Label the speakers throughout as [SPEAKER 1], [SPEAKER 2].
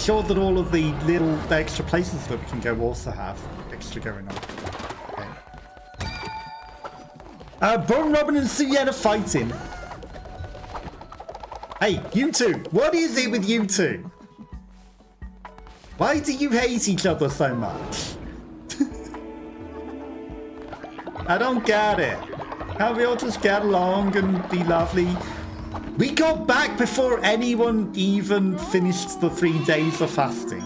[SPEAKER 1] sure that all of the extra places that we can go also have extra going on. Okay. Bone Robin and Suyen are fighting. Hey, you two! What is it with you two? Why do you hate each other so much? I don't get it. Can't we all just get along and be lovely? We got back before anyone even finished the 3 days of fasting.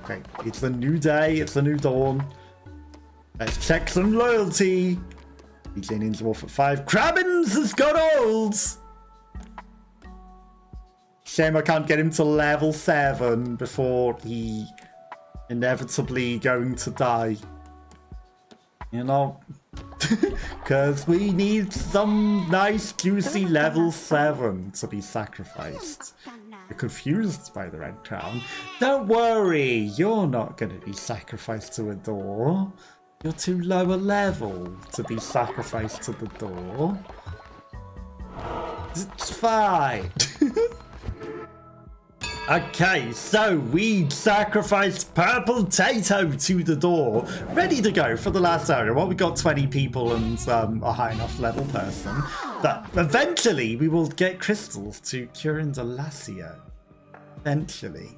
[SPEAKER 1] Okay, it's a new day, it's a new dawn. Let's check some loyalty. Beginnings Wolf at 5. Crabbins has got old! Shame I can't get him to level 7 before he inevitably going to die. You know? Because we need some nice juicy level 7 to be sacrificed. You're confused by the red crown. Don't worry, you're not going to be sacrificed to a door. You're too low a level to be sacrificed to the door. It's fine. Okay, so we sacrificed Purple Tato to the door, ready to go for the last area. Well, we got 20 people and a high enough level person, but eventually we will get crystals to cure Indelacio. Eventually.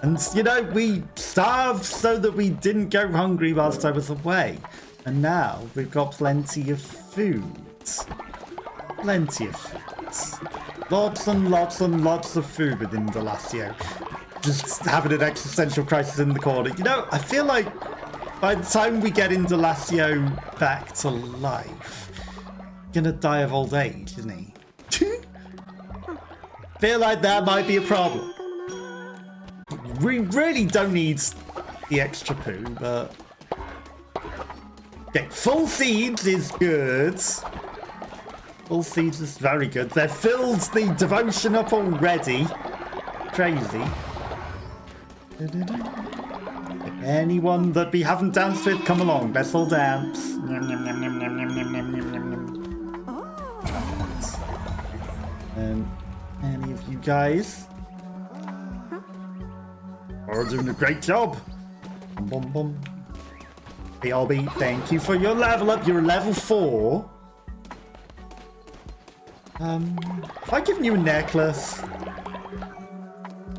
[SPEAKER 1] And, you know, we starved so that we didn't go hungry whilst I was away. And now we've got plenty of food. Plenty of food. Lots and lots and lots of food within Indelacio. Just having an existential crisis in the corner. You know, I feel like by the time we get Indelacio back to life, he's gonna die of old age, isn't he? Feel like that might be a problem. We really don't need the extra poo, but... Okay, full seeds is good. Full seeds is very good. They've filled the devotion up already. Crazy. Anyone that we haven't danced with, come along. Let's all dance. And any of you guys are doing a great job. Bum, bum. Hey, Albie, thank you for your level up. You're level 4. Have I given you a necklace?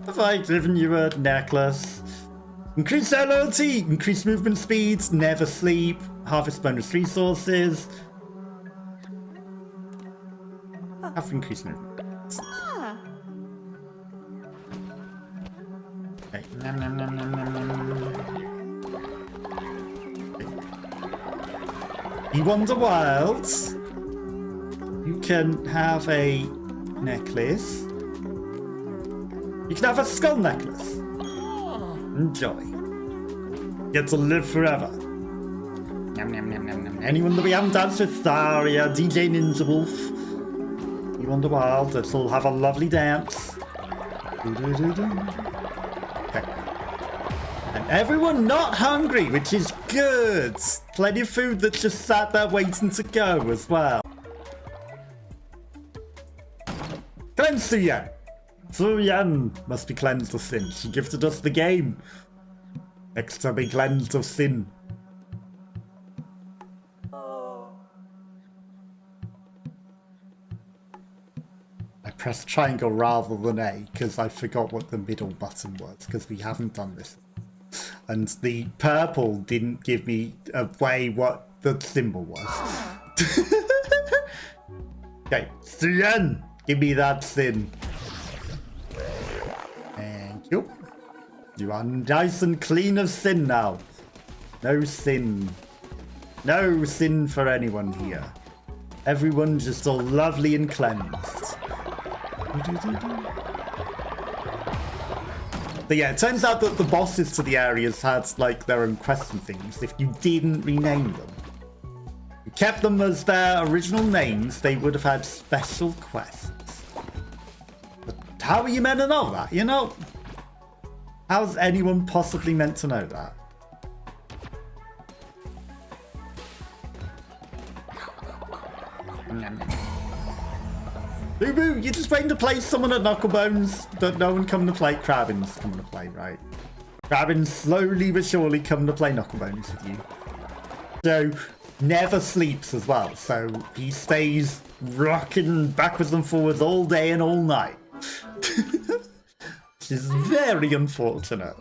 [SPEAKER 1] Have I given you a necklace? Increase their loyalty, increase movement speeds, never sleep, harvest bonus resources. Have increased movement. Okay. Nom, nom, nom, nom, nom, nom. Okay. You Wander Wild. You can have a necklace. You can have a skull necklace. Enjoy. Get to live forever. Nom, nom, nom, nom, nom. Anyone that we haven't danced with, Tharia, DJ Ninja Wolf. You Wander Wild. Let's all have a lovely dance. Okay. And everyone not hungry, which is good. Plenty of food that's just sat there waiting to go as well. Cleanse Suyen. Suyen must be cleansed of sin. She gifted us the game. Next to be cleansed of sin. I pressed triangle rather than A because I forgot what the middle button was because we haven't done this. And the purple didn't give me away what the symbol was. Okay, Suyen! Give me that sin. Thank you. You are nice and clean of sin now. No sin. No sin for anyone here. Everyone's just all lovely and cleansed. But yeah, it turns out that the bosses to the areas had like their own quests and things if you didn't rename them. You kept them as their original names, they would have had special quests. How are you meant to know that? You know, how's anyone possibly meant to know that? Boo Boo, you're just waiting to play someone at Knucklebones, but no one coming to play. Crabbin's coming to play, right? Crabbin slowly but surely coming to play Knucklebones with you. So, never sleeps as well, so he stays rocking backwards and forwards all day and all night. Which is very unfortunate.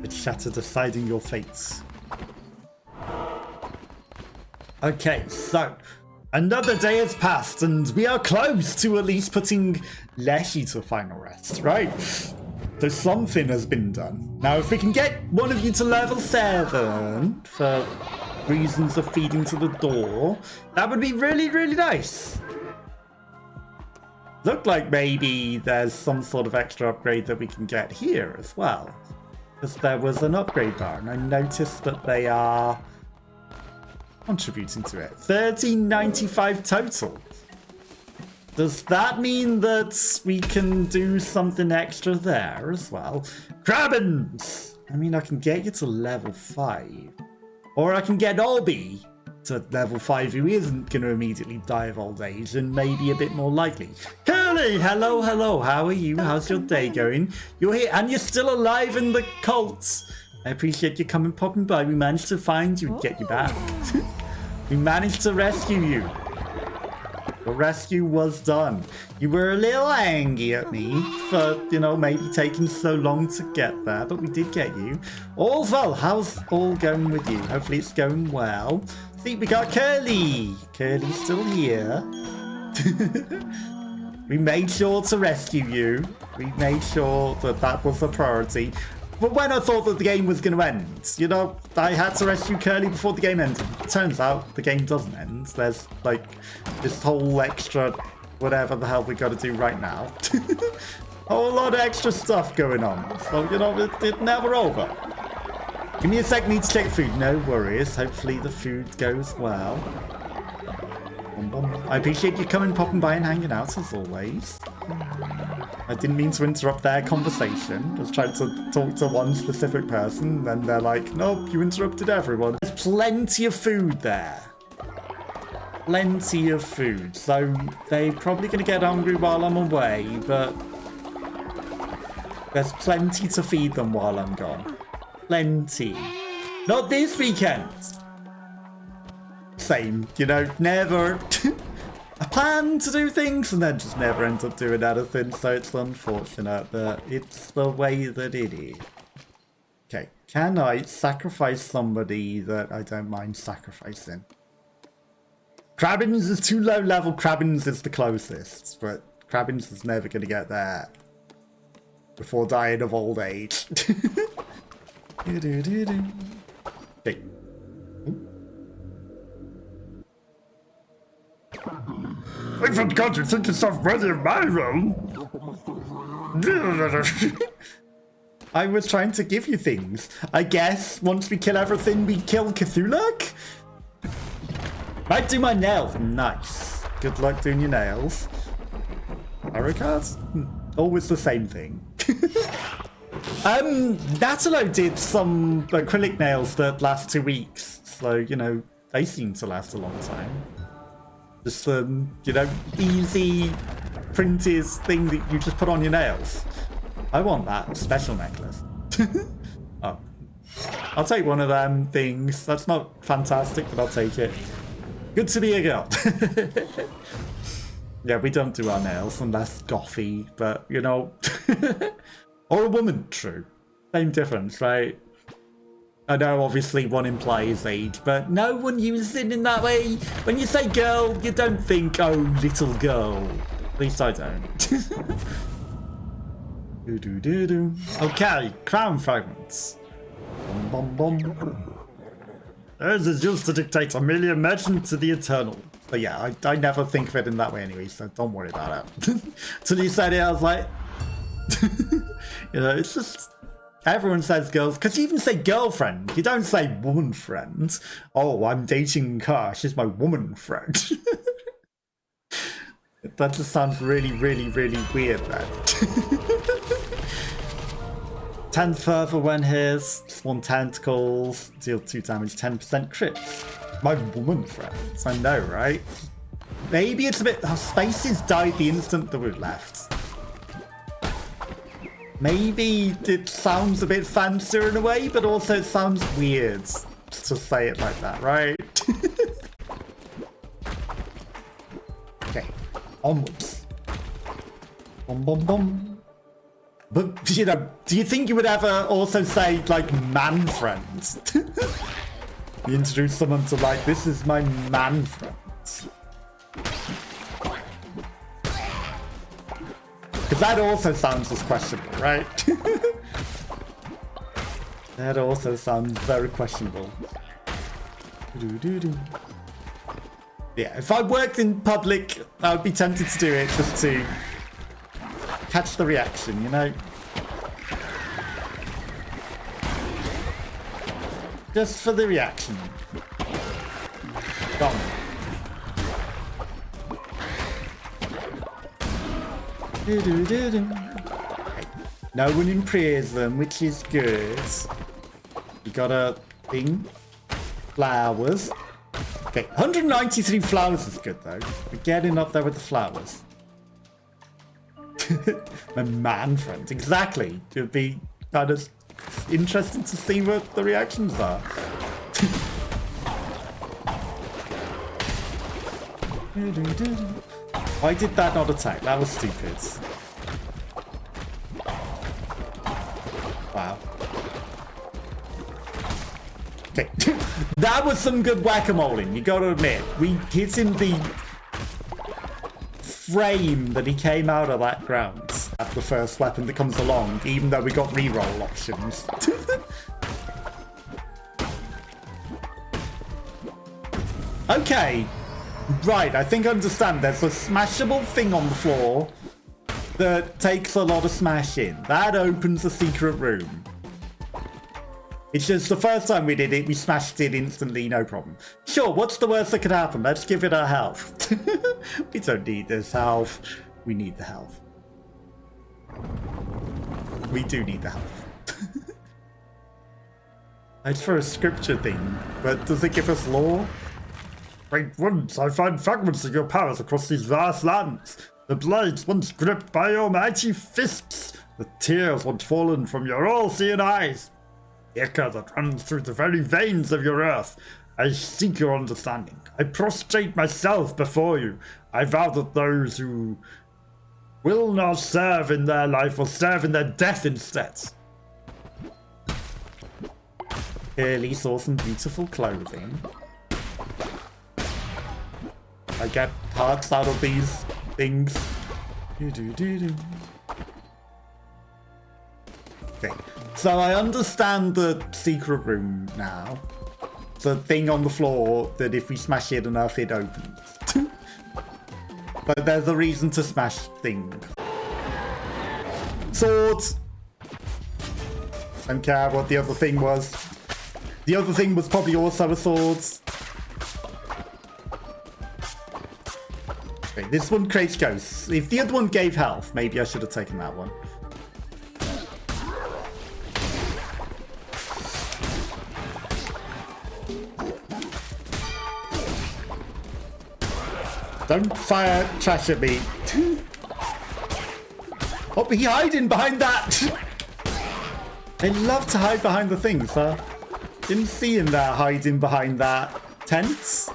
[SPEAKER 1] It's Shatter deciding your fates. Okay, so another day has passed and we are close to at least putting Leshy to final rest, right? So something has been done. Now, if we can get one of you to level 7 for reasons of feeding to the door, that would be really, really nice. Look like maybe there's some sort of extra upgrade that we can get here as well. Because there was an upgrade bar and I noticed that they are contributing to it. 1395 total. Does that mean that we can do something extra there as well? Crabbins! I mean, I can get you to level 5. Or I can get Obby to level 5, who isn't going to immediately die of old age and maybe a bit more likely. Curly! Hello, hello. How are you? How's your day going? You're here and you're still alive in the cult. I appreciate you coming, popping by. We managed to find you and get you back. We managed to rescue you. The rescue was done. You were a little angry at me for, you know, maybe taking so long to get there, but we did get you. All's well. How's all going with you? Hopefully it's going well. See, we got Curly. Curly's still here. We made sure to rescue you. We made sure that that was a priority. But when I thought that the game was going to end, you know, I had to rescue Curly before the game ended. It turns out the game doesn't end. There's, like, this whole extra whatever the hell we got to do right now. A whole lot of extra stuff going on. So, you know, it's never over. Give me a sec, need to check food. No worries. Hopefully the food goes well. I appreciate you coming, popping by and hanging out as always. I didn't mean to interrupt their conversation. Just tried to talk to one specific person, then they're like, nope, you interrupted everyone. There's plenty of food there. Plenty of food. So they're probably going to get hungry while I'm away, but there's plenty to feed them while I'm gone. Plenty. Not this weekend. Same, you know, never. I plan to do things and then just never end up doing anything, so it's unfortunate, but it's the way that it is. Okay, can I sacrifice somebody that I don't mind sacrificing? Crabbins is too low level. Crabbins is the closest, but Crabbins is never going to get there before dying of old age. Okay. I forgot to think yourself worthy of my role. I was trying to give you things. I guess once we kill everything, we kill Cthulhu? Might do my nails. Nice. Good luck doing your nails. Tarot cards? Always the same thing. Rattau did some acrylic nails that last 2 weeks. So, you know, they seem to last a long time. Just, you know, easy printed thing that you just put on your nails. I want that special necklace. Oh. I'll take one of them things. That's not fantastic, but I'll take it. Good to be a girl. Yeah, we don't do our nails unless gothy, but, you know. Or a woman, true. Same difference, right? I know, obviously, one implies age, but no one uses it in that way. When you say girl, you don't think, oh, little girl. At least I don't. Okay, crown fragments. Bum, bum, bum. Theirs is used to dictate a million merchant to the eternal. But yeah, I never think of it in that way anyway, so don't worry about it. Till you said it, I was like... You know, it's just... Everyone says girls, because you even say girlfriend. You don't say woman friend. Oh, I'm dating her. She's my woman friend. That just sounds really, really, really weird, then. 10 further when his spawn tentacles, deal 2 damage, 10% crits. My woman friends, I know, right? Maybe it's a bit... Our spaces died the instant that we left. Maybe it sounds a bit fancier in a way, but also it sounds weird to say it like that, right? Okay, onwards. Bum, bum, bum. But, you know, do you think you would ever also say, like, man friends? You introduce someone to, like, this is my man friend. Because that also sounds as questionable, right? That also sounds very questionable. Yeah, if I worked in public, I would be tempted to do it just to catch the reaction, you know? Just for the reaction. Gone. No one improves them, which is good. You got a thing. Flowers. Okay, 193 flowers is good though. We're getting up there with the flowers. My man friend, exactly. It would be kind of interesting to see what the reactions are. Why did that not attack? That was stupid. Wow. Okay. That was some good whack-a-moling, you gotta admit. We hit him the frame that he came out of that ground. That's the first weapon that comes along, even though we got reroll options. Okay. Right, I think I understand. There's a smashable thing on the floor that takes a lot of smashing. That opens a secret room. It's just the first time we did it, we smashed it instantly, no problem. Sure, what's the worst that could happen? Let's give it our health. We don't need this health. We need the health. We do need the health. It's for a scripture thing, but does it give us lore? Great ones, I find fragments of your powers across these vast lands. The blades once gripped by your mighty fists. The tears once fallen from your all-seeing eyes. The echo that runs through the very veins of your earth. I seek your understanding. I prostrate myself before you. I vow that those who will not serve in their life will serve in their death instead. Clearly saw some beautiful clothing. I get hearts out of these things. Okay, so I understand the secret room now. The thing on the floor that if we smash it enough, it opens. But there's a reason to smash things. Swords! Don't care what the other thing was. The other thing was probably also a sword. Okay, this one creates ghosts. If the other one gave health, maybe I should have taken that one. Don't fire trash at me. Oh, he hiding behind that. They love to hide behind the things, huh? Didn't see him there hiding behind that tent.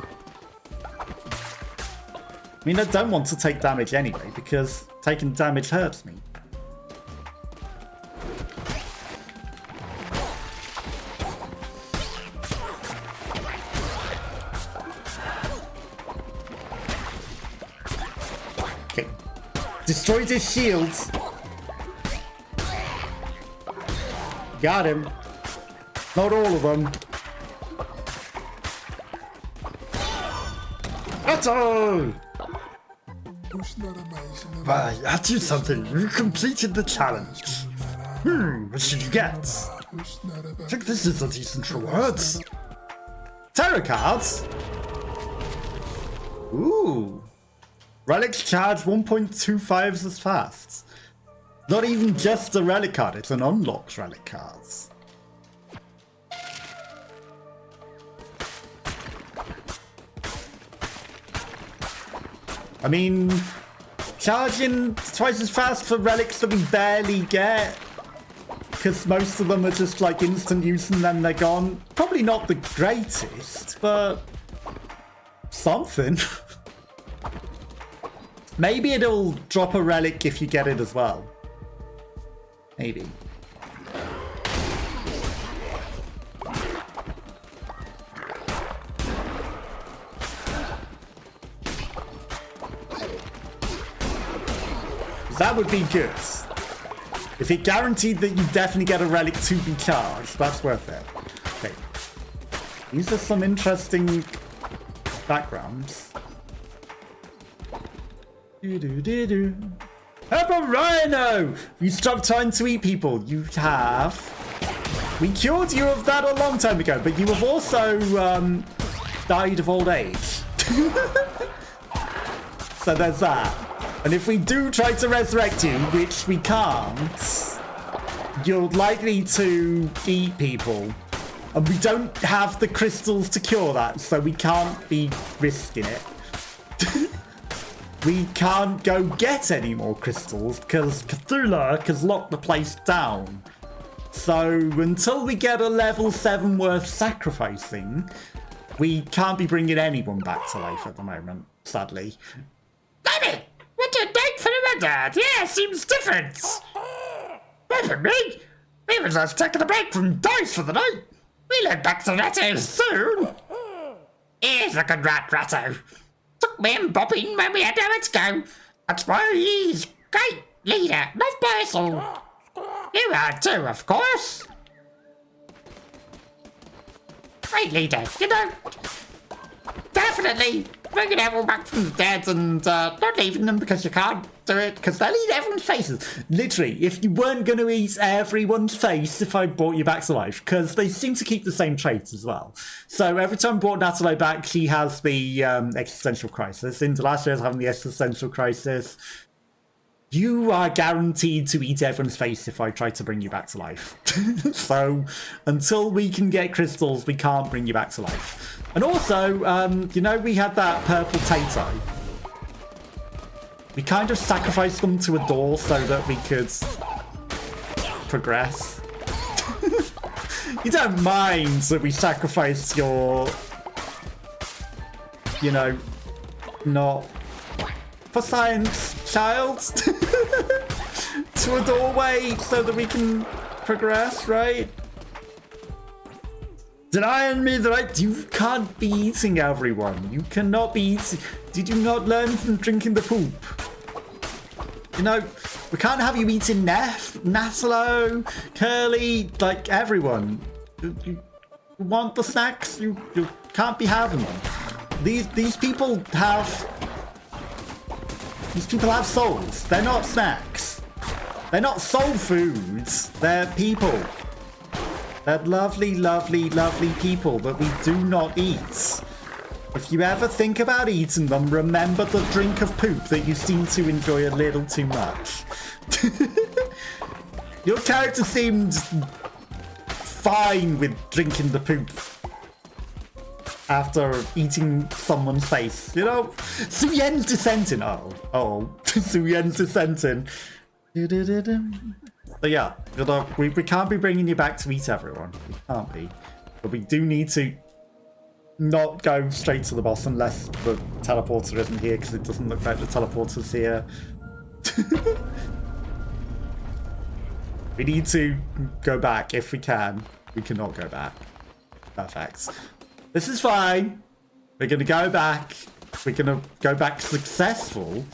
[SPEAKER 1] I mean, I don't want to take damage anyway, because taking damage hurts me. Okay. Destroyed his shields. Got him. Not all of them. Rattau! Why, asked you something. You completed the challenge. What should you get? I think this is a decent reward. Tarot cards? Ooh. Relics charge 1.25 as fast. Not even just a relic card, it's an unlocked relic cards. I mean, charging twice as fast for relics that we barely get, because most of them are just like instant use and then they're gone. Probably not the greatest, but something. Maybe it'll drop a relic if you get it as well. Maybe. That would be good. If it guaranteed that you definitely get a relic to be charged, that's worth it. Okay. These are some interesting backgrounds. Pepper Rhino! You stopped trying to eat people. You have. We cured you of that a long time ago, but you have also died of old age. So there's that. And if we do try to resurrect you, which we can't, you're likely to eat people. And we don't have the crystals to cure that, so we can't be risking it. We can't go get any more crystals because Cthulhu has locked the place down. So until we get a level 7 worth sacrificing, we can't be bringing anyone back to life at the moment, sadly.
[SPEAKER 2] Damn it! What a night for a dad! Yeah, seems different! Maybe me! We were just taking a break from dice for the night! We'll head back to Rattau soon! Here's a good rat, Rattau. Took me and Bobbin when we had nowhere to go. That's why he's great leader, loved by us all. You are too, of course. Great leader, you know. Definitely bringing everyone back from the dead and not leaving them because you can't do it, because they'll eat everyone's faces. Literally, if you weren't going to eat everyone's face if I brought you back to life, because they seem to keep the same traits as well. So every time I brought Natalie back, she has the existential crisis. Indelacio is having the existential crisis. You are guaranteed to eat everyone's face if I try to bring you back to life. So, until we can get crystals, we can't bring you back to life. And also, you know, we had that purple tato. We kind of sacrificed them to a door so that we could progress. You don't mind that we sacrificed your, you know, not for science, child, to a doorway so that we can progress, right? Denying me the right, you can't be eating everyone. You cannot be eating. Did you not learn from drinking the poop? You know, we can't have you eating Neff, Natalo, Curly, like everyone. You want the snacks? You can't be having them. These people have souls. They're not snacks. They're not soul foods. They're people. They're lovely, lovely, lovely people that we do not eat. If you ever think about eating them, remember the drink of poop that you seem to enjoy a little too much. Your character seemed fine with drinking the poop after eating someone's face. You know, Suyen's dissenting. Oh, Suyen's dissenting. But yeah, you know, we can't be bringing you back to eat everyone. We can't be. But we do need to not go straight to the boss unless the teleporter isn't here, because it doesn't look like the teleporter's here. We need to go back if we can. We cannot go back. Perfect. This is fine. We're going to go back. We're going to go back successful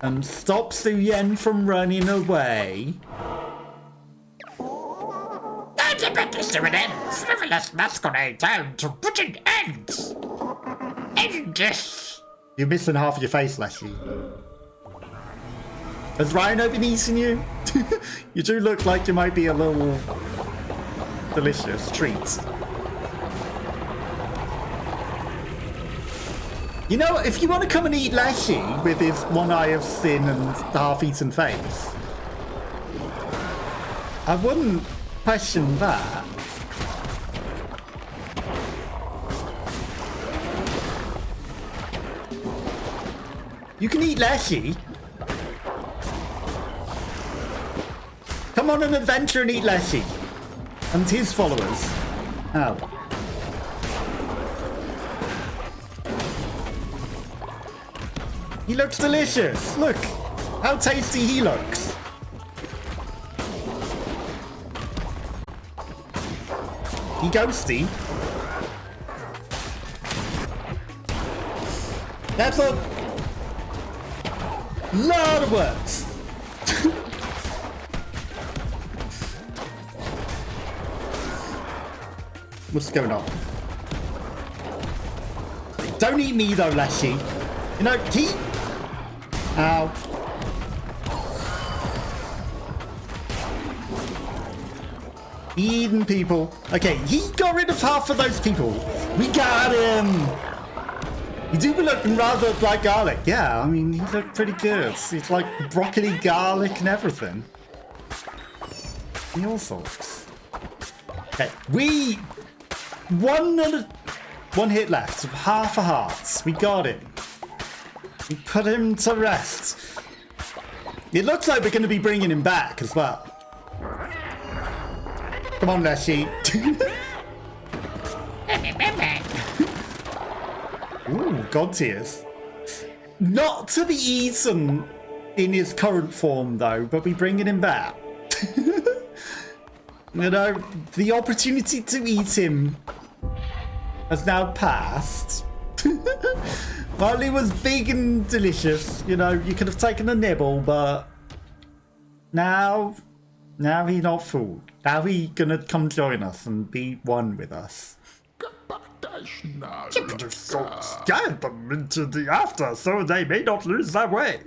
[SPEAKER 2] and stop Suyen from running away. Don't admit this to an end. Frivolous masquerade down to put an end. End this.
[SPEAKER 1] You're missing half of your face, Leslie. Has Rhino been eating you? You do look like you might be a little delicious treat. You know, if you want to come and eat Leshy with his one eye of sin and half-eaten face, I wouldn't question that. You can eat Leshy. Come on an adventure and eat Leshy. And his followers. Ow. He looks delicious. Look how tasty he looks. He ghosty. That's a lot of words. What's going on? Don't eat me though, Leshy. You know, he... Ow. Eating people. Okay, he got rid of half of those people. We got him. You do be looking rather like garlic. Yeah, I mean, he looked pretty good. It's like broccoli, garlic, and everything. And all sorts. Okay, we... One hit left. Half a heart. We got it. We put him to rest. It looks like we're going to be bringing him back as well. Come on, Leshy. Ooh, god tears. Not to be eaten in his current form, though, but we're bringing him back. You know, the opportunity to eat him has now passed. While he was big and delicious, you know, you could have taken a nibble, but now he's not food. Now he's gonna come join us and be one with us. Guide them into the after so they may not lose their way.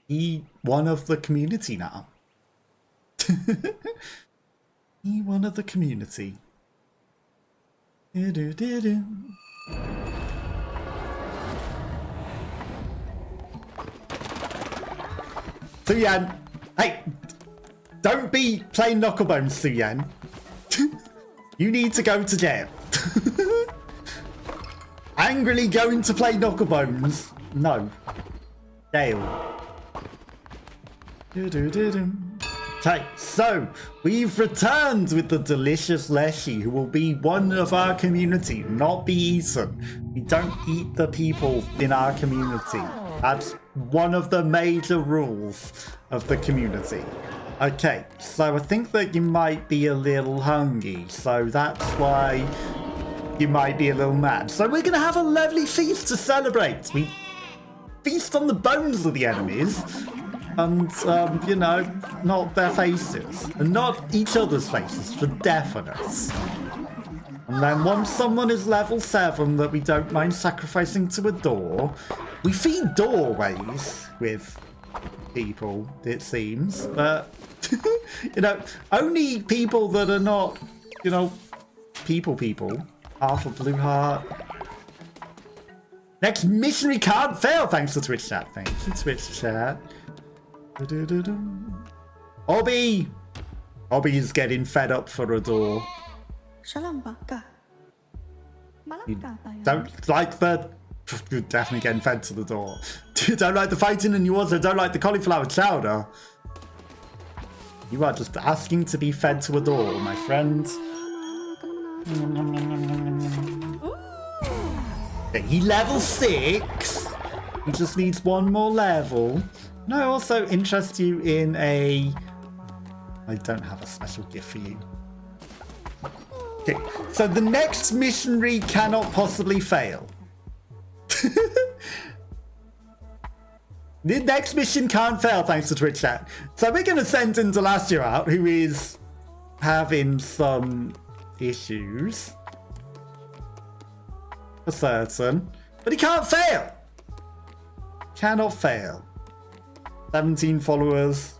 [SPEAKER 1] He one of the community now. He one of the community. Suyan, hey, don't be playing knucklebones, Suyan. You need to go to jail. Angrily going to play knucklebones. No. Jail. Okay, so we've returned with the delicious Leshy, who will be one of our community, not be eaten. We don't eat the people in our community. That's one of the major rules of the community. Okay, so I think that you might be a little hungry, so that's why you might be a little mad. So we're gonna have a lovely feast to celebrate. We feast on the bones of the enemies. And, you know, not their faces. And not each other's faces, for definite. And then once someone is level 7 that we don't mind sacrificing to a door, we feed doorways with people, it seems. But, you know, only people that are not, you know, people. Half a blue heart. Next missionary can't fail, thanks to Twitch chat. Thank you, Twitch chat. Obby is getting fed up for a door. You don't like the... You're definitely getting fed to the door. You don't like the fighting and you also don't like the cauliflower chowder. You are just asking to be fed to a door, my friend. Okay, he level 6. He just needs one more level. No, I also interest you in a... I don't have a special gift for you. Okay, so the next missionary cannot possibly fail. The next mission can't fail thanks to Twitch chat. So we're going to send Indelacio out, who is having some issues. For certain. But he can't fail. Cannot fail. 17 followers.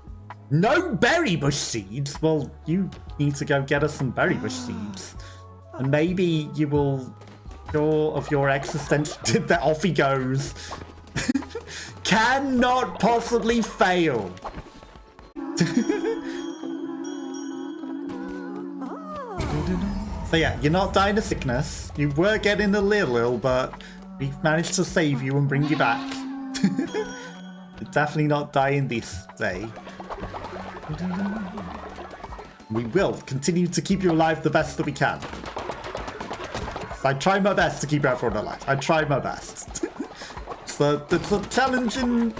[SPEAKER 1] No berry bush seeds. Well, you need to go get us some berry bush seeds. And maybe you will sure of your existence. That off he goes. Cannot possibly fail. So yeah, you're not dying of sickness. You were getting a little ill, but We've managed to save you and bring you back. You're definitely not dying this day. We will continue to keep you alive the best that we can. I try my best to keep everyone alive. I try my best. So it's a challenging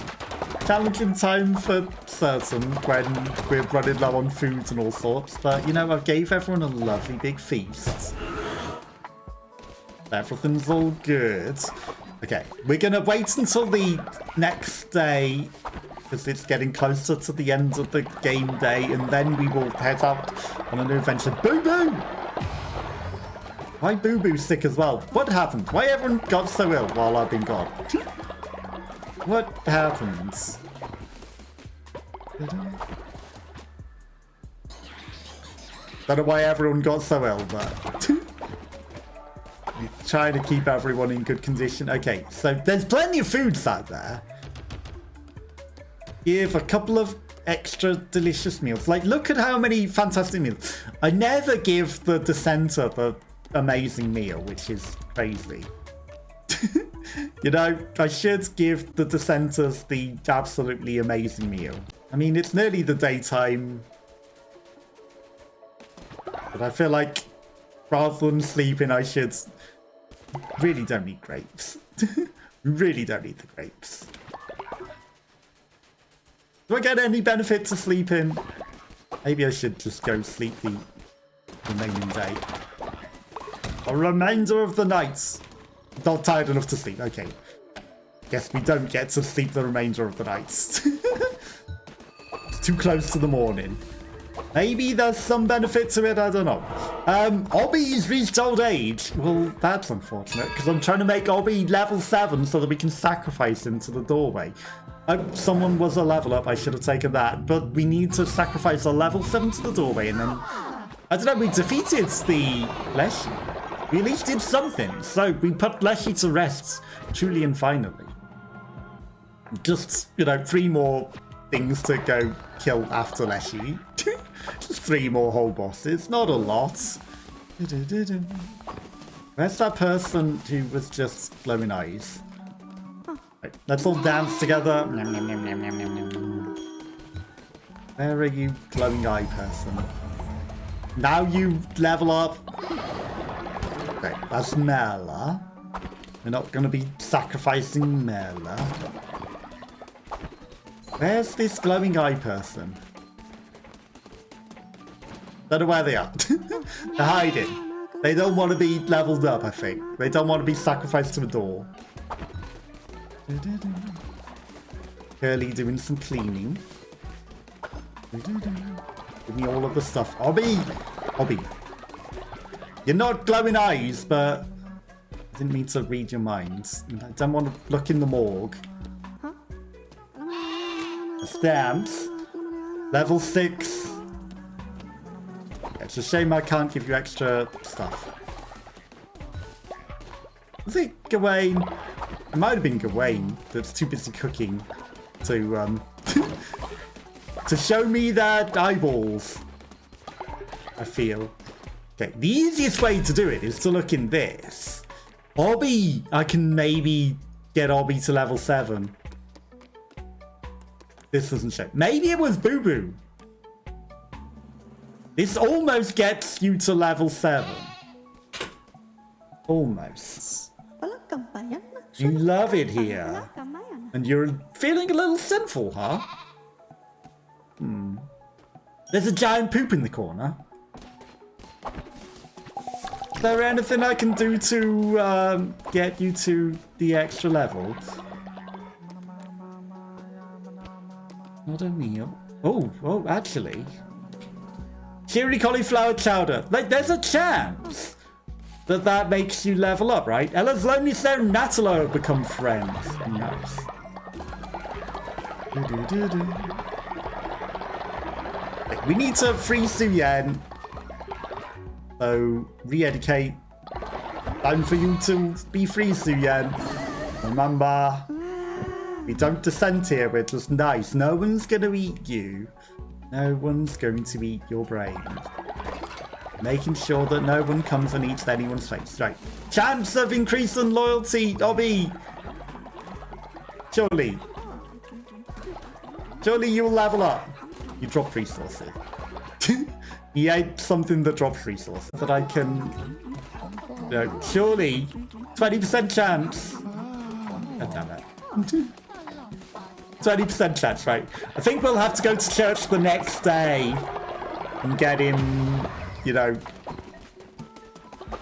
[SPEAKER 1] time for certain when we're running low on food and all sorts. But you know, I gave everyone a lovely big feast. Everything's all good. Okay, we're gonna wait until the next day because it's getting closer to the end of the game day, and then we will head out on a new adventure. Boo Boo! Why Boo Boo sick as well? What happened? Why everyone got so ill while I've been gone? What happened? Don't know why everyone got so ill, but we're trying to keep everyone in good condition. Okay, so there's plenty of foods out there. Give a couple of extra delicious meals. Like, look at how many fantastic meals. I never give the dissenter the amazing meal, which is crazy. You know, I should give the dissenters the absolutely amazing meal. I mean, it's nearly the daytime, but I feel like rather than sleeping, I should... Really don't need grapes. Really don't need the grapes. Do I get any benefit to sleeping? Maybe I should just go sleep the remaining day. A remainder of the night. Not tired enough to sleep. Okay. Guess we don't get to sleep the remainder of the nights. It's too close to the morning. Maybe there's some benefit to it, I don't know. Obby's reached old age. Well, that's unfortunate, because I'm trying to make Obby level 7 so that we can sacrifice him to the doorway. Someone was a level up, I should have taken that. But we need to sacrifice a level 7 to the doorway, and then... I don't know, we defeated the Leshy. We at least did something. So we put Leshy to rest, truly and finally. Just, you know, 3 more things to go kill after Leshy. Just 3 more whole bosses, not a lot. Where's that person who was just glowing eyes? Right, let's all dance together. Where are you, glowing eye person? Now you level up. Okay, that's Mela. We're not going to be sacrificing Mela. Where's this glowing eye person? Don't know where they are. They're hiding. They don't want to be leveled up, I think. They don't want to be sacrificed to a door. Curly doing some cleaning. Give me all of the stuff. Obby! Obby. You're not glowing eyes, but I didn't mean to read your minds. I don't want to look in the morgue. Stamps. Level 6. It's a shame I can't give you extra stuff. Was it Gawain? It might have been Gawain that's too busy cooking to to show me that eyeballs. I feel. Okay, the easiest way to do it is to look in this. Obby, I can maybe get Obby to level 7. This doesn't show. Maybe it was Boo Boo. This almost gets you to level 7. Almost. You love it here. And you're feeling a little sinful, huh? There's a giant poop in the corner. Is there anything I can do to get you to the extra level? Not a meal. Oh, actually. Cheery cauliflower chowder. Like, there's a chance that makes you level up, right? Ella's Lonely Snow and Natalo have become friends. Nice. We need to free Suyen. So, re-educate. Time for you to be free, Suyen. Remember, we don't dissent here, we're just nice. No one's gonna eat you. No one's going to eat your brain. Making sure that no one comes and eats anyone's face. Right. Chance of increase in loyalty, Obby. Surely. Surely you'll level up. You dropped resources. He ate something that drops resources that I can... No, surely. 20% chance. God damn it. 20% chance, right. I think we'll have to go to church the next day and get him, you know,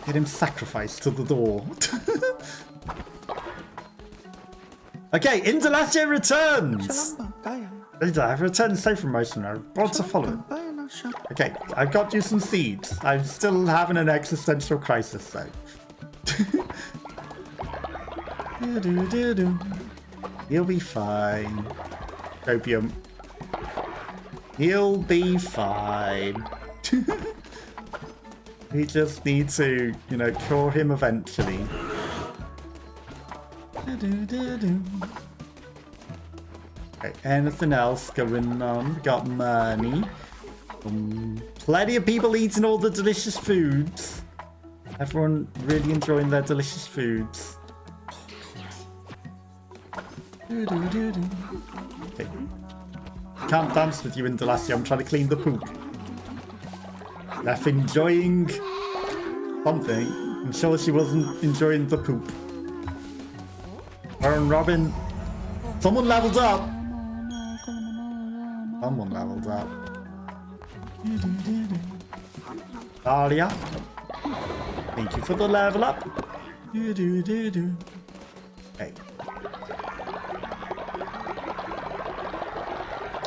[SPEAKER 1] get him sacrificed to the door. Okay, Indelacio returns. I've returned safe from motion. I want to follow him. Okay, I've got you some seeds. I'm still having an existential crisis though. He'll be fine. Opium. He'll be fine. We just need to, you know, cure him eventually. Okay, anything else going on? We got money. Plenty of people eating all the delicious foods. Everyone really enjoying their delicious foods. Okay. Can't dance with you, Indelacio. I'm trying to clean the poop. Left enjoying something. I'm sure she wasn't enjoying the poop. Aaron Robin. Someone leveled up. Someone leveled up. Dahlia. Thank you for the level up. Hey.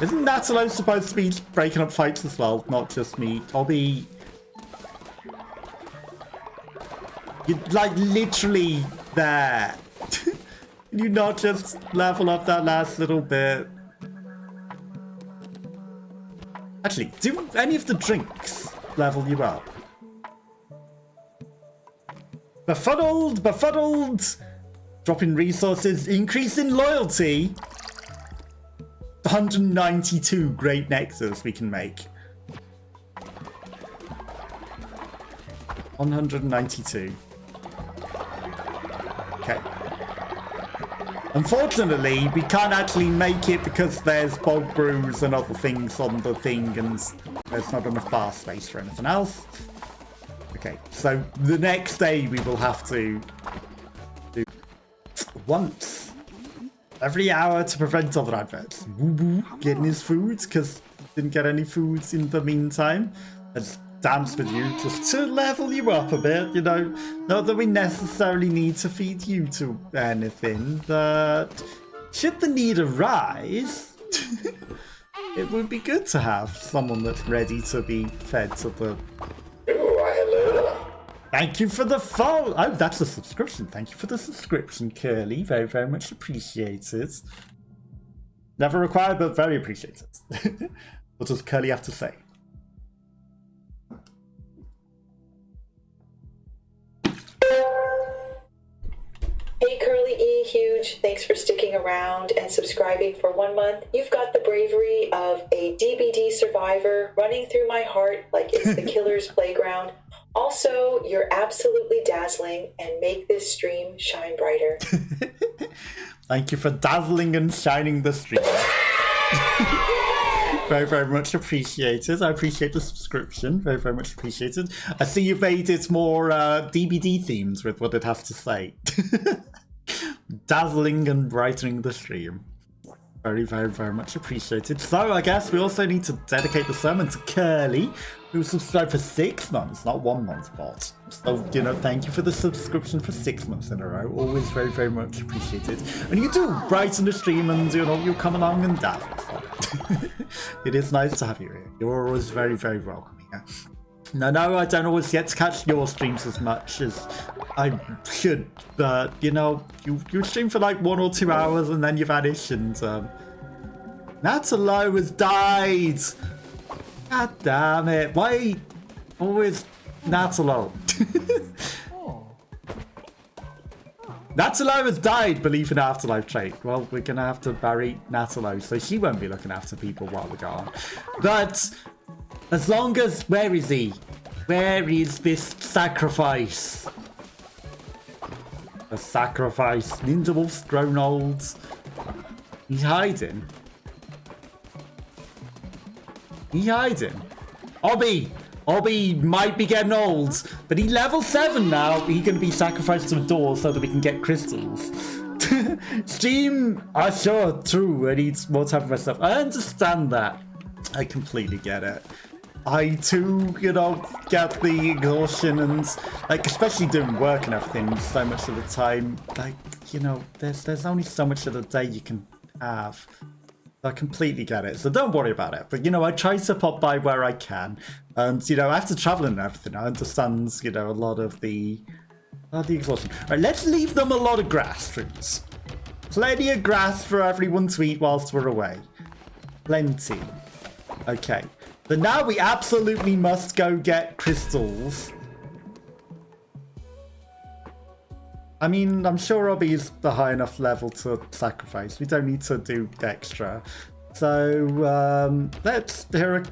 [SPEAKER 1] Isn't Rattau supposed to be breaking up fights as well? Not just me. Obby. You're like literally there. Can you not just level up that last little bit? Actually, do any of the drinks level you up? Befuddled, befuddled. Dropping resources, increase in loyalty. 192 great nexus we can make. 192. Okay. Unfortunately, we can't actually make it because there's bog brews and other things on the thing, and there's not enough bar space for anything else. Okay, so the next day we will have to do once every hour to prevent other adverts. Woo-woo, getting his foods because didn't get any foods in the meantime. Let's dance with you just to level you up a bit, you know. Not that we necessarily need to feed you to anything, but should the need arise, it would be good to have someone that's ready to be fed to the... Thank you for the follow. Oh, that's a subscription. Thank you for the subscription, Curly. Very, very much appreciated. Never required, but very appreciated. What does Curly have to say?
[SPEAKER 3] Hey Curly E, huge. Thanks for sticking around and subscribing for 1 month. You've got the bravery of a DBD survivor running through my heart like it's the killer's playground. Also, you're absolutely dazzling and make this stream shine brighter.
[SPEAKER 1] Thank you for dazzling and shining the stream. Very, very much appreciated. I appreciate the subscription. Very, very much appreciated. I see you've made it more DBD themed with what it has to say. Dazzling and brightening the stream. Very, very, very much appreciated. So I guess we also need to dedicate the sermon to Curly, who subscribed for 6 months, not 1 month, but. So, you know, thank you for the subscription for 6 months in a row. Always very, very much appreciated. And you do brighten the stream and, you know, you come along and dazzle. So. It is nice to have you here. You're always very, very welcome here. No, I don't always get to catch your streams as much as I should, but, you know, you stream for like 1 or 2 hours and then you vanish, and Rattau has died! God damn it, why always Rattau? Rattau has died, belief in afterlife trait. Well, we're gonna have to bury Rattau, so she won't be looking after people while we're gone. But as long as... Where is he?
[SPEAKER 2] Where is this sacrifice? The sacrifice. Ninja Wolf's grown old. He's hiding. He's hiding. Obby might be getting old, but he's level 7 now. He's going to be sacrificed to a door so that we can get crystals. Steam, sure, true. I need more time for myself. I understand that. I completely get it. I too, you know, get the exhaustion and, like, especially doing work and everything so much of the time. Like, you know, there's only so much of the day you can have. I completely get it, so don't worry about it. But, you know, I try to pop by where I can. And, you know, after traveling and everything, I understand, you know, a lot of the exhaustion. Right, let's leave them a lot of grass fruits. Plenty of grass for everyone to eat whilst we're away. Plenty. Okay. But now we absolutely must go get crystals. I mean, I'm sure Robbie's the high enough level to sacrifice. We don't need to do extra. So, let's hear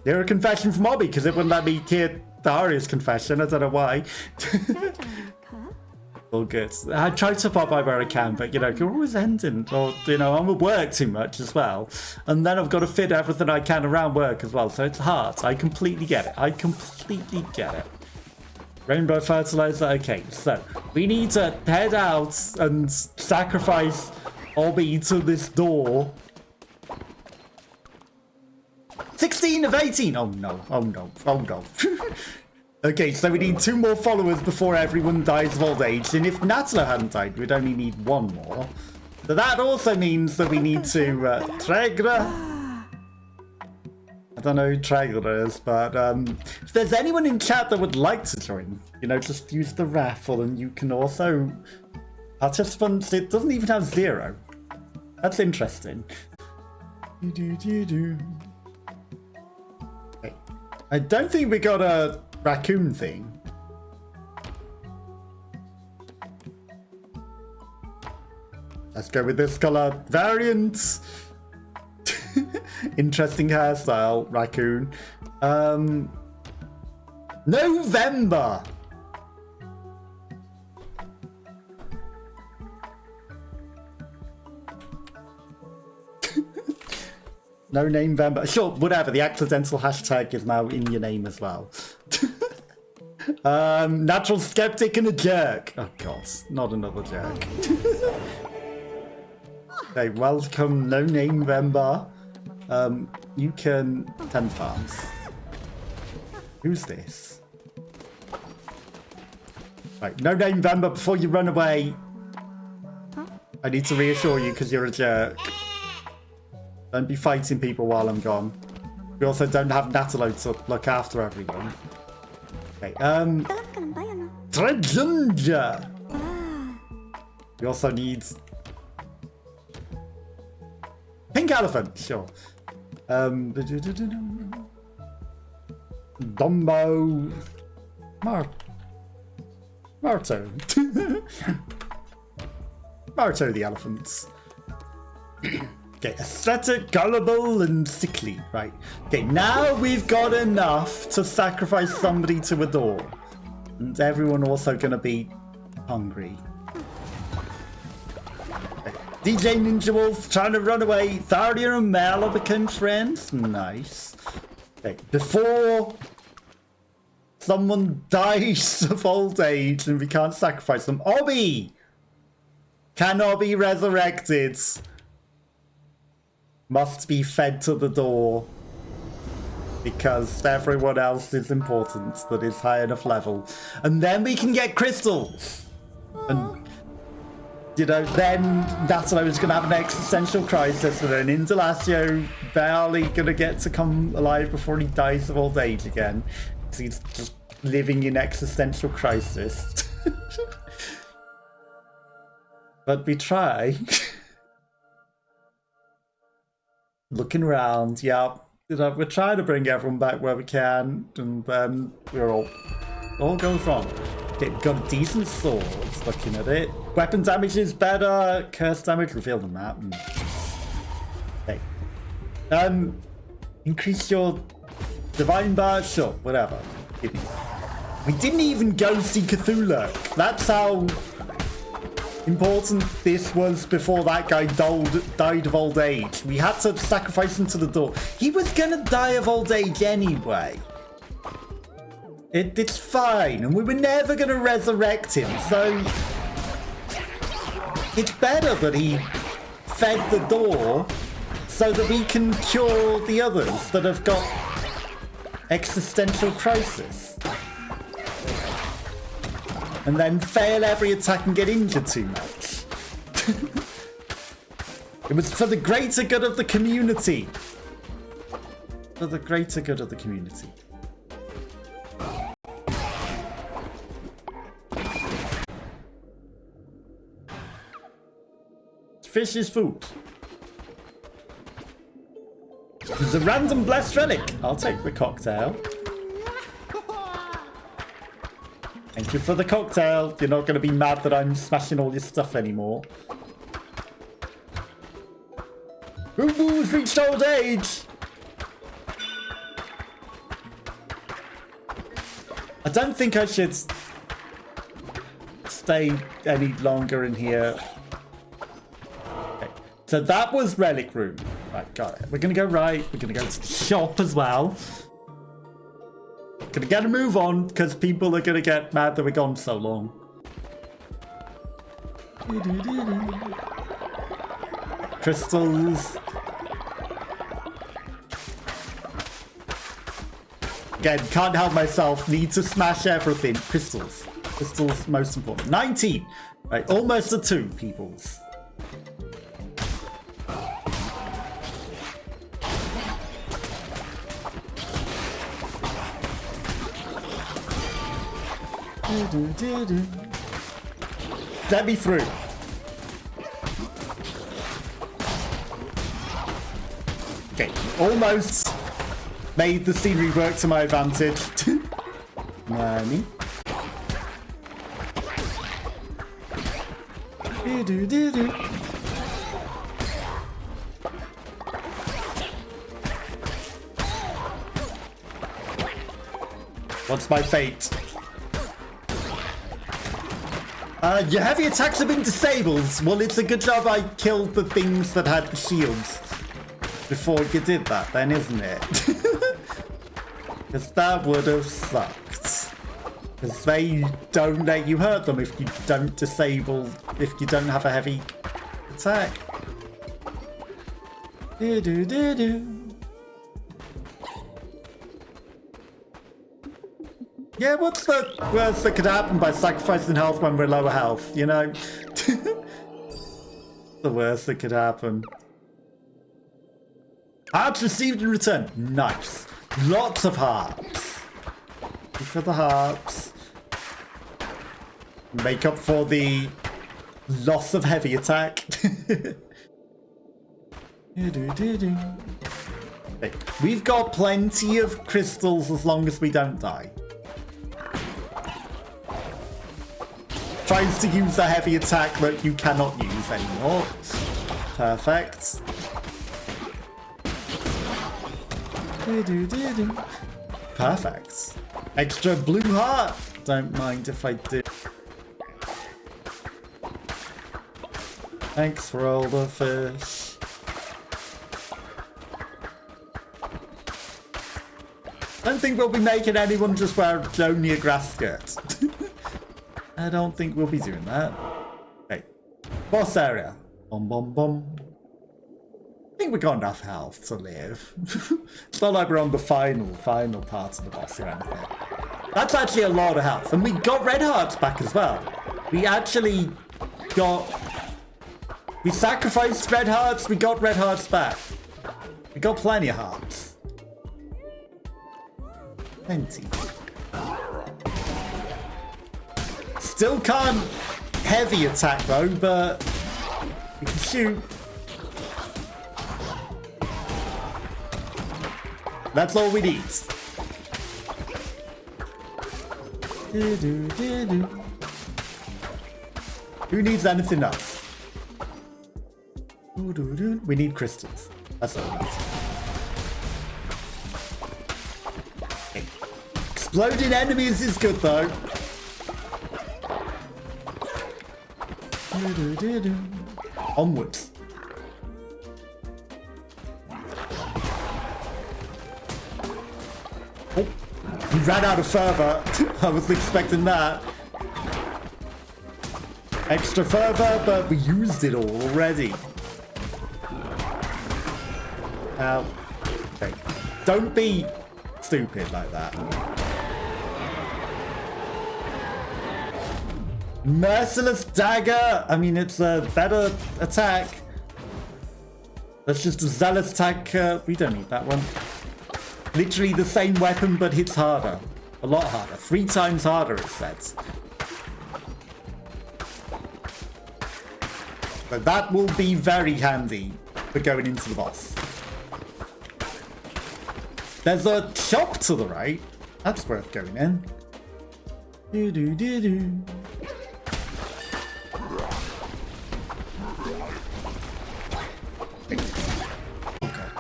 [SPEAKER 2] a confession from Robbie, because it wouldn't let me hear Daria's confession. I don't know why. All good. I try to pop by where I can, but, you know, you're always ending. Or, you know, I'm at work too much as well. And then I've got to fit everything I can around work as well. So it's hard. I completely get it. I completely get it. Rainbow fertilizer. Okay, so we need to head out and sacrifice Obby to this door. 16 of 18. Oh, no. Oh, no. Oh, no. Okay, so we need 2 more followers before everyone dies of old age. And if Natala hadn't died, we'd only need 1 more. So that also means that we need to... Tregra? I don't know who Tregra is, but if there's anyone in chat that would like to join, you know, just use the raffle and you can also... Participants, it doesn't even have 0. That's interesting. Okay. I don't think we got a... raccoon thing. Let's go with this color variant. Interesting hairstyle, raccoon. November. No name Vember. Sure, whatever. The accidental hashtag is now in your name as well. Natural skeptic and a jerk. Oh god, not another jerk. Okay, welcome, no name Vember. You can 10 farms. Who's this? Right, no name Vember, before you run away. I need to reassure you because you're a jerk. Don't be fighting people while I'm gone. We also don't have Natalo to look after everyone. Okay, Treginger! We also need... Pink elephant, sure. Dumbo... Marto. Marto the elephants. Okay, aesthetic, gullible, and sickly. Right. Okay, now we've got enough to sacrifice somebody to a door. And everyone also gonna be hungry. Okay. DJ Ninja Wolf trying to run away. Tharia and Mela became friends. Nice. Okay, before someone dies of old age and we can't sacrifice them. Obby! Cannot be resurrected. Must be fed to the door because everyone else is important that is high enough level, and then we can get crystals. And you know, then Natalo is going to have an existential crisis, and then Indelacio barely going to get to come alive before he dies of old age again. So he's just living in existential crisis. But we try. Looking around, yeah, you know, we're trying to bring everyone back where we can, and then we're all goes wrong. Okay, we've got a decent sword, looking at it. Weapon damage is better, curse damage, reveal the map. Okay.
[SPEAKER 1] Increase your divine bar? Sure, whatever. Give me. We didn't even go see Cthulhu. That's how important this was before that guy died of old age. We had to sacrifice him to the door. He was gonna die of old age anyway. It's fine, and we were never gonna resurrect him, so it's better that he fed the door so that we can cure the others that have got existential crisis. And then fail every attack and get injured too much. It was for the greater good of the community. For the greater good of the community. Fish is food. There's a random blessed relic. I'll take the cocktail. Thank you for the cocktail. You're not going to be mad that I'm smashing all your stuff anymore. Boo-boo's reached old age. I don't think I should stay any longer in here. Okay. So that was relic room. Right, got it. We're going to go right. We're going to go to the shop as well. Gonna get a move on because people are gonna get mad that we're gone so long. Crystals. Again, can't help myself. Need to smash everything. Crystals. Crystals most important. 19. Right, almost a 2, peoples. Let me through. Okay, almost made the scenery work to my advantage. Money. What's my fate? Your heavy attacks have been disabled. Well, it's a good job I killed the things that had the shields before you did that, then, isn't it? Because that would have sucked. Because they don't let you hurt them if you don't disable, if you don't have a heavy attack. Yeah, what's the worst that could happen by sacrificing health when we're lower health, you know? The worst that could happen. Hearts received in return. Nice. Lots of hearts. Thank you for the hearts. Make up for the loss of heavy attack. Okay. We've got plenty of crystals as long as we don't die. Tries to use a heavy attack that you cannot use anymore. Perfect. Perfect. Extra blue heart. Don't mind if I do. Thanks for all the fish. Don't think we'll be making anyone just wear only a grass skirt. I don't think we'll be doing that. Okay. Boss area. Bum bum bum. I think we've got enough health to live. It's not like we're on the final part of the boss or anything. That's actually a lot of health. And we got red hearts back as well. We actually got... We sacrificed red hearts, we got red hearts back. We got plenty of hearts. Plenty. Still can't heavy attack though, but we can shoot. That's all we need. Who needs anything else? We need crystals. That's all we need. Exploding enemies is good though. Onwards. Oh, we ran out of fervor. I was expecting that. Extra fervor, but we used it all already. Now, okay. Don't be stupid like that. Merciless dagger! I mean, it's a better attack. That's just a zealous attack. We don't need that one. Literally the same weapon, but hits harder. A lot harder. 3 times harder, it says. But that will be very handy for going into the boss. There's a shop to the right. That's worth going in. Do-do-do-do.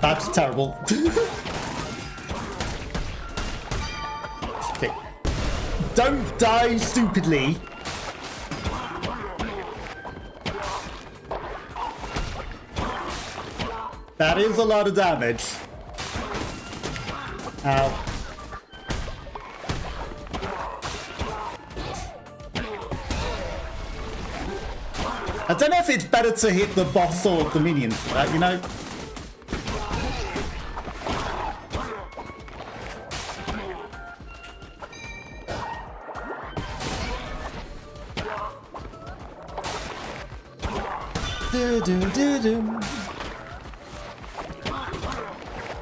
[SPEAKER 1] That's terrible. Okay. Don't die stupidly. That is a lot of damage. Ow. I don't know if it's better to hit the boss or the minions for that, you know?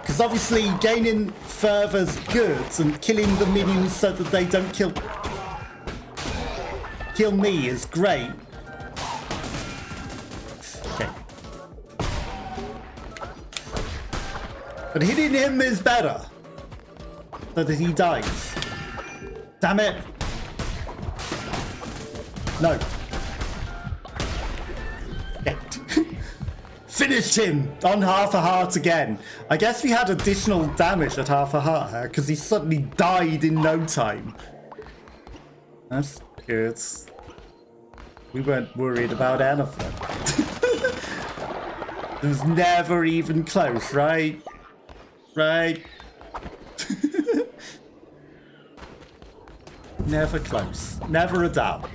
[SPEAKER 1] Because obviously gaining fervor's good and killing the minions so that they don't kill me is great. Okay. But hitting him is better. So that he dies. Damn it. No. Finished him on half a heart again. I guess we had additional damage at half a heart because he suddenly died in no time. That's good. We weren't worried about anything. It was never even close, right? Right? Never close. Never a doubt.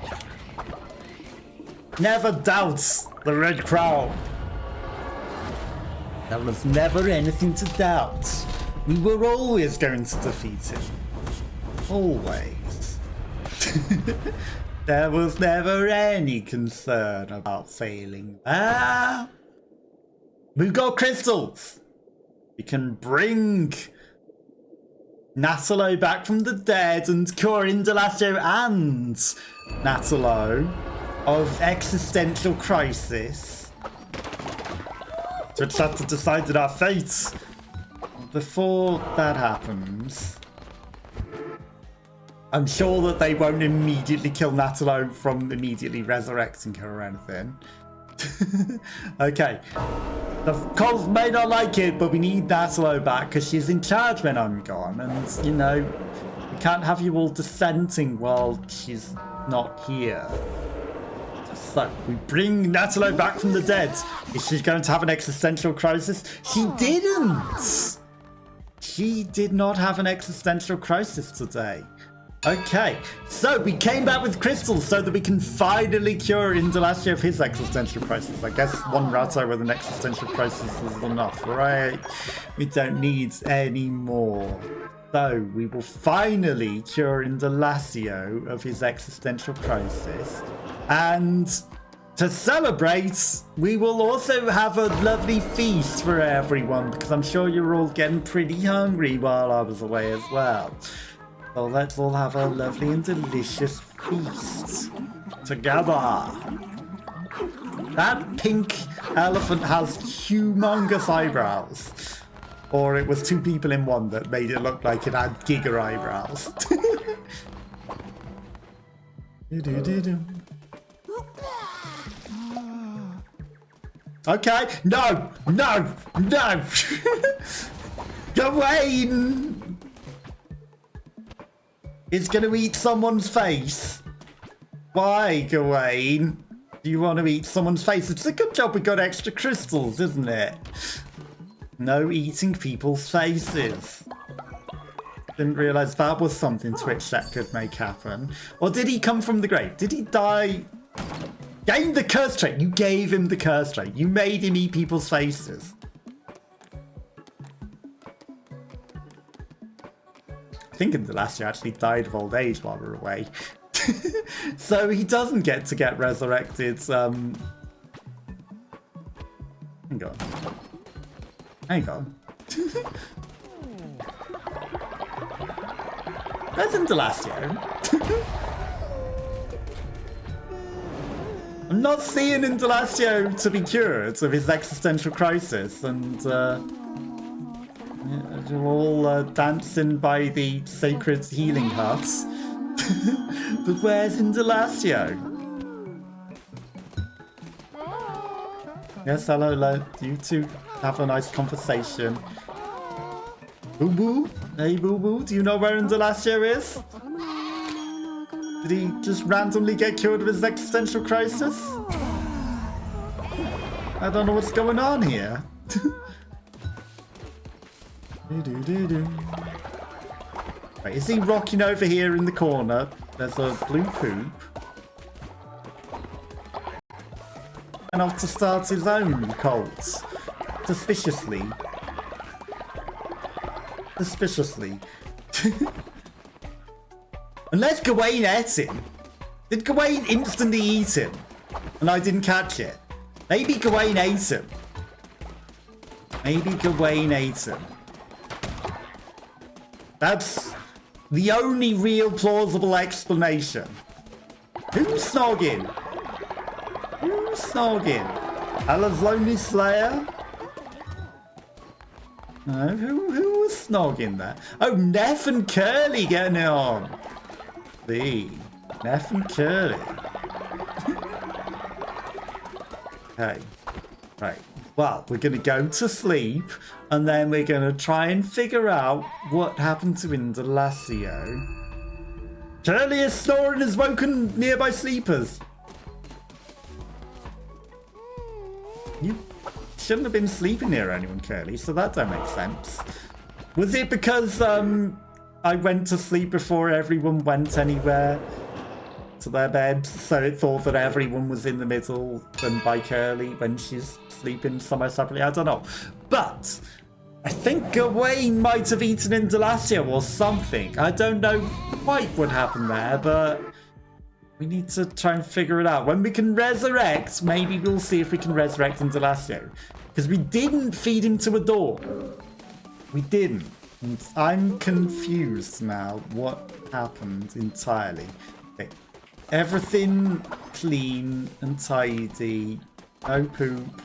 [SPEAKER 1] Never doubts the Red Crown. There was never anything to doubt. We were always going to defeat him. Always. There was never any concern about failing. We've got crystals. We can bring Natalo back from the dead and cure Indelacio and Natalo of existential crisis. So it's had to decide our fates. Before that happens, I'm sure that they won't immediately kill Natalo from immediately resurrecting her or anything. Okay. The Cols may not like it, but we need Natalo back because she's in charge when I'm gone. And, you know, we can't have you all dissenting while she's not here. So, we bring Natalo back from the dead. Is she going to have an existential crisis? She didn't! She did not have an existential crisis today. Okay, so we came back with crystals so that we can finally cure Indelacio of his existential crisis. I guess one Rattau with an existential crisis is enough, right? We don't need any more. So we will finally cure Indelacio of his existential crisis. And to celebrate, we will also have a lovely feast for everyone because I'm sure you're all getting pretty hungry while I was away as well. So let's all have a lovely and delicious feast together. That pink elephant has humongous eyebrows. Or it was 2 people in one that made it look like it had giga eyebrows. Okay, no, no, no. Gawain. is going to eat someone's face. Why, Gawain? Do you want to eat someone's face? It's a good job we got extra crystals, isn't it? No eating people's faces. Didn't realise that was something Twitch that could make happen. Or did he come from the grave? Did he die? Gain the curse trait. You gave him the curse trait. You made him eat people's faces. I think Indelacio actually died of old age while we were away. So he doesn't get resurrected. Hang on. Hang on. Where's Indelacio? I'm not seeing Indelacio to be cured of his existential crisis, and you're all dancing by the sacred healing huts. But where's Indelacio? Yes, hello. You two have a nice conversation. Boo Boo? Hey Boo Boo, do you know where Indelacio is? Did he just randomly get cured of his existential crisis? I don't know what's going on here. Right, is he rocking over here in the corner? There's a blue poop. And off to start his own cult. Suspiciously. Unless Gawain ate him. Did Gawain instantly eat him? And I didn't catch it. Maybe Gawain ate him. That's the only real plausible explanation. Who's snogging? Allah's Lonely Slayer? No, who was snogging there? Oh, Neff and Curly getting it on. Neff and Curly. Okay. Right. Well, we're going to go to sleep, and then we're going to try and figure out what happened to Indelacio. Curly is snoring has woken nearby sleepers. You shouldn't have been sleeping near anyone, Curly, so that don't make sense. Was it because I went to sleep before everyone went anywhere to their beds, so it thought that everyone was in the middle and by Curly when she's sleeping somewhere separately? I don't know. But I think Gawain might have eaten Indelacio or something. I don't know quite what happened there, but we need to try and figure it out. When we can resurrect, maybe we'll see if we can resurrect Indelacio. Because we didn't feed him to a door. We didn't. And I'm confused now what happened entirely. Okay. Everything clean and tidy. No poop.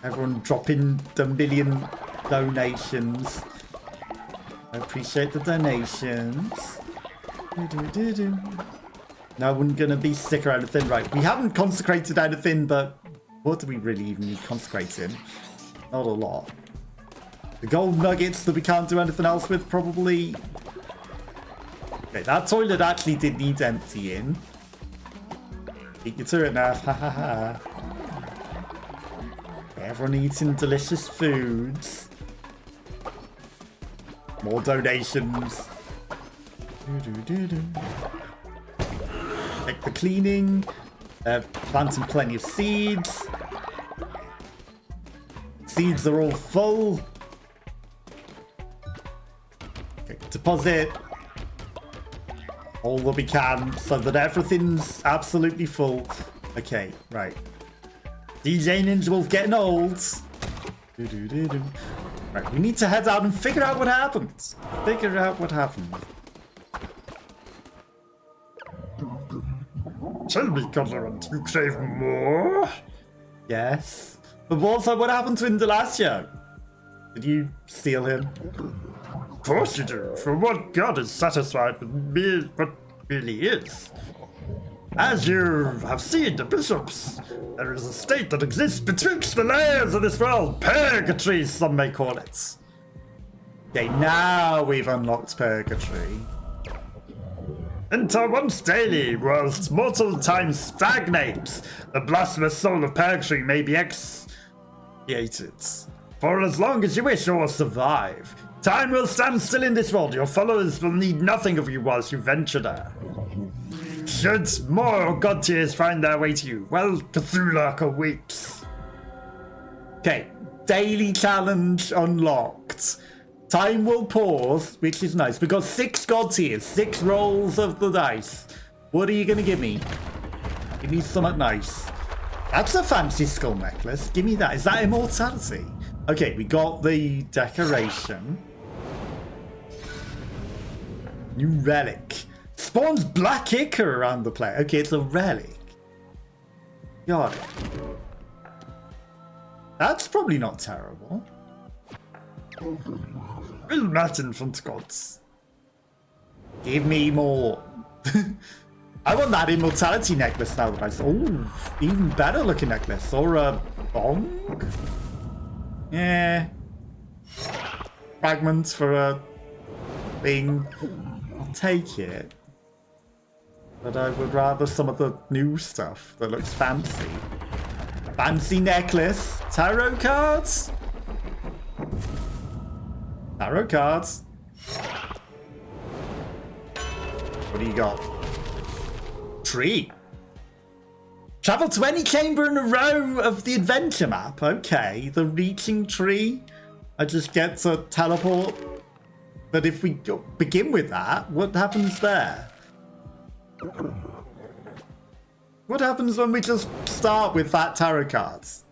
[SPEAKER 1] Everyone dropping the million donations. I appreciate the donations. No one gonna be sick or anything. Right, we haven't consecrated anything, but what do we really even need consecrating? Not a lot. The gold nuggets that we can't do anything else with, probably. Okay, that toilet actually did need emptying. Beat you to it now. Ha ha ha. Everyone eating delicious foods. More donations. Like the cleaning. Planting plenty of seeds. Seeds are all full. Okay, deposit all that we can so that everything's absolutely full. Okay, right. DJ Ninja Wolf getting old. Right, we need to head out and figure out what happened. Tell me, Cutlerant, you crave more? Yes. But also, what happened to Indelacio? Did you steal him? Of course you do. For what god is satisfied with me, what really is? As you have seen, the bishops, there is a state that exists betwixt the layers of this world. Purgatory, some may call it. Okay, now we've unlocked Purgatory. Enter once daily, whilst mortal time stagnates. The blasphemous soul of purgatory may be expiated. For as long as you wish or survive, time will stand still in this world. Your followers will need nothing of you whilst you venture there. Should more god tiers find their way to you, well, Cthulhu awaits.
[SPEAKER 2] Okay, daily challenge unlocked. Time will pause, which is nice. We've got 6 god tiers, 6 rolls of the dice. What are you going to give me? Give me something nice. That's a fancy skull necklace. Give me that. Is that immortality? Okay, we got the decoration. New relic. Spawns black ichor around the place. Okay, it's a relic. Got it. That's probably not terrible.
[SPEAKER 1] Will not in front gods.
[SPEAKER 2] Give me more. I want that immortality necklace now that I saw. Oh, even better looking necklace. Or a bong? Yeah. Fragments for a thing. I'll take it. But I would rather some of the new stuff that looks fancy. Fancy necklace. Tarot cards. Tarot cards. What do you got? Tree. Travel to any chamber in a row of the adventure map. Okay, the reaching tree. I just get to teleport. But if we begin with that, what happens there? What happens when we just start with that tarot cards?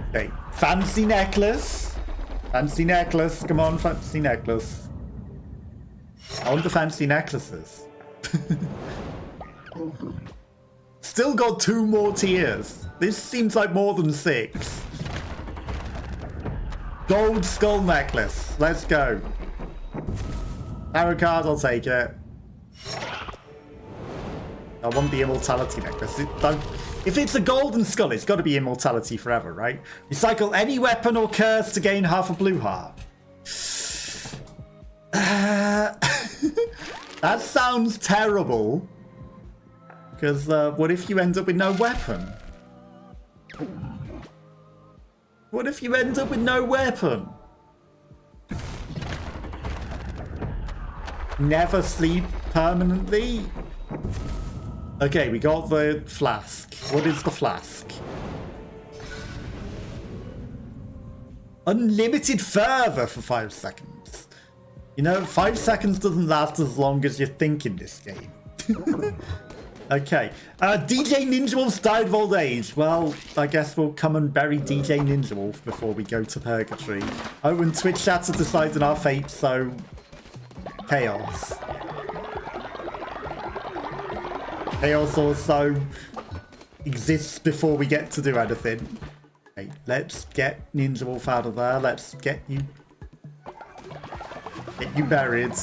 [SPEAKER 2] Okay, fancy necklace. Fancy necklace. Come on, fancy necklace. I want the fancy necklaces. Still got 2 more tiers. This seems like more than 6. Gold skull necklace. Let's go. Tarot cards, I'll take it. I want the immortality necklace. If it's a golden skull, it's got to be immortality forever, right? Recycle any weapon or curse to gain half a blue heart. That sounds terrible. Because what if you end up with no weapon? What if you end up with no weapon? Never sleep permanently? Okay, we got the flask. What is the flask? Unlimited fervor for 5 seconds. You know, 5 seconds doesn't last as long as you think in this game. Okay. DJ Ninja Wolf's died of old age. Well, I guess we'll come and bury DJ Ninja Wolf before we go to purgatory. Oh, and Twitch chats are deciding our fate, so... chaos. Chaos also exists before we get to do anything. Okay, let's get Ninja Wolf out of there. Let's get you buried.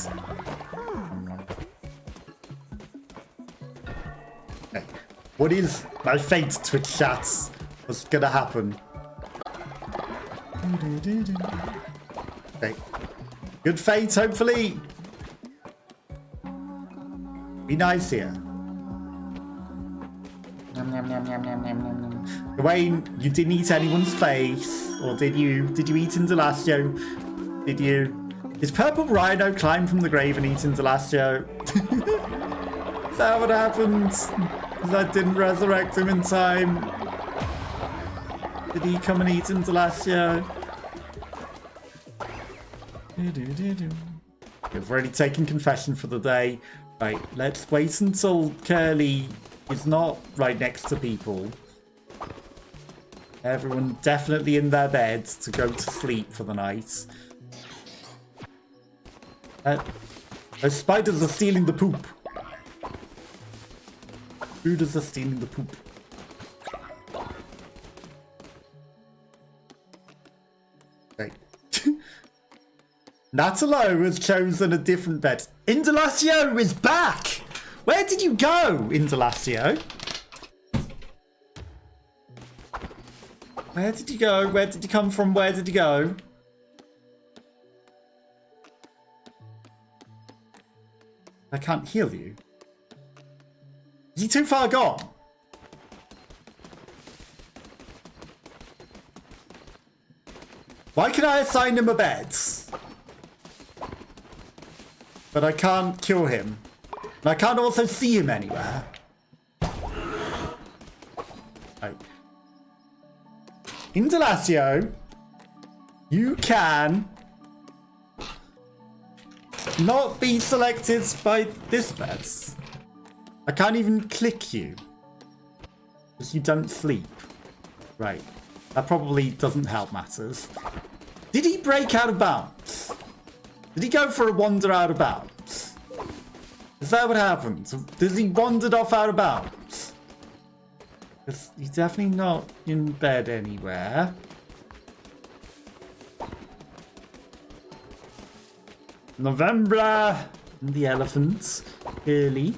[SPEAKER 2] Okay. What is my fate, Twitch chats? What's gonna happen? Okay. Good fate, hopefully. Be nice here. Dwayne, you didn't eat anyone's face, or did you? Did you eat Indelacio? Did you? Did Purple Rhino climb from the grave and eat Indelacio? Is that what happened? Because I didn't resurrect him in time. Did he come and eat Indelacio? We've already taken confession for the day. Right, let's wait until Curly is not right next to people. Everyone definitely in their beds to go to sleep for the night. Those spiders are stealing the poop. Spiders are stealing the poop. Okay. Natalo has chosen a different bed. Indelacio is back! Where did you go, Indelacio? Where did you go? Where did you come from? Where did you go?
[SPEAKER 1] I can't heal you. Is he too far gone? Why can I assign him a bed? But I can't cure him. And I can't also see him anywhere. Right. Indelacio, you can not be selected by this bed. I can't even click you. Because you don't sleep. Right. That probably doesn't help matters. Did he break out of bounds? Did he go for a wander out of bounds? Is that what happened? Does he wandered off out of bounds? Because he's definitely not in bed anywhere. November and the elephants. Early.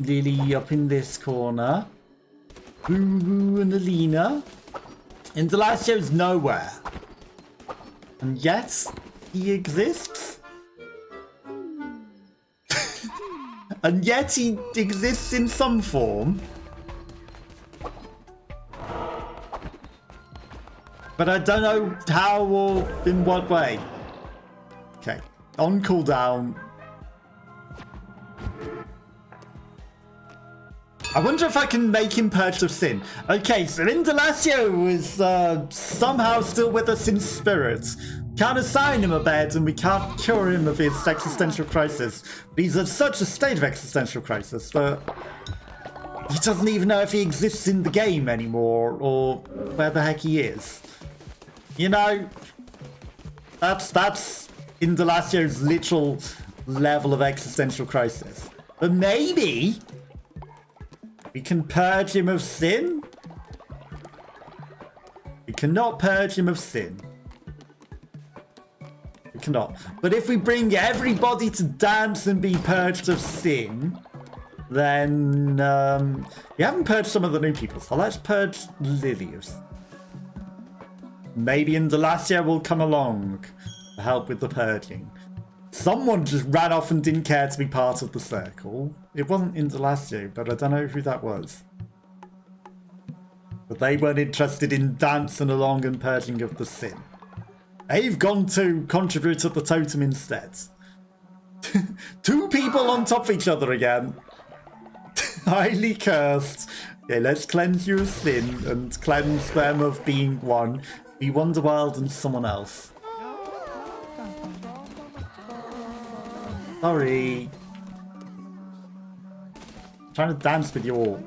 [SPEAKER 1] Lily up in this corner. Boo and Alina. Indelacio's nowhere. And yet, he exists. And yet he exists in some form. But I don't know how or in what way. Okay, on cooldown. I wonder if I can make him purged of sin. Okay, so Indelacio is somehow still with us in spirit. Can't assign him a bed and we can't cure him of his existential crisis. But he's at such a state of existential crisis that he doesn't even know if he exists in the game anymore or where the heck he is. You know, that's Indelacio's literal level of existential crisis. But maybe we can purge him of sin? We cannot purge him of sin. We cannot. But if we bring everybody to dance and be purged of sin, then we haven't purged some of the new people. So let's purge Lily of sin. Maybe Indelacio will come along to help with the purging. Someone just ran off and didn't care to be part of the circle. It wasn't Indelacio, but I don't know who that was. But they weren't interested in dancing along and purging of the sin. They've gone to contribute to the totem instead. Two people on top of each other again. Highly cursed. Okay, let's cleanse you of sin and cleanse them of being one. Be Wonderwild and someone else. Sorry. I'm trying to dance with you all.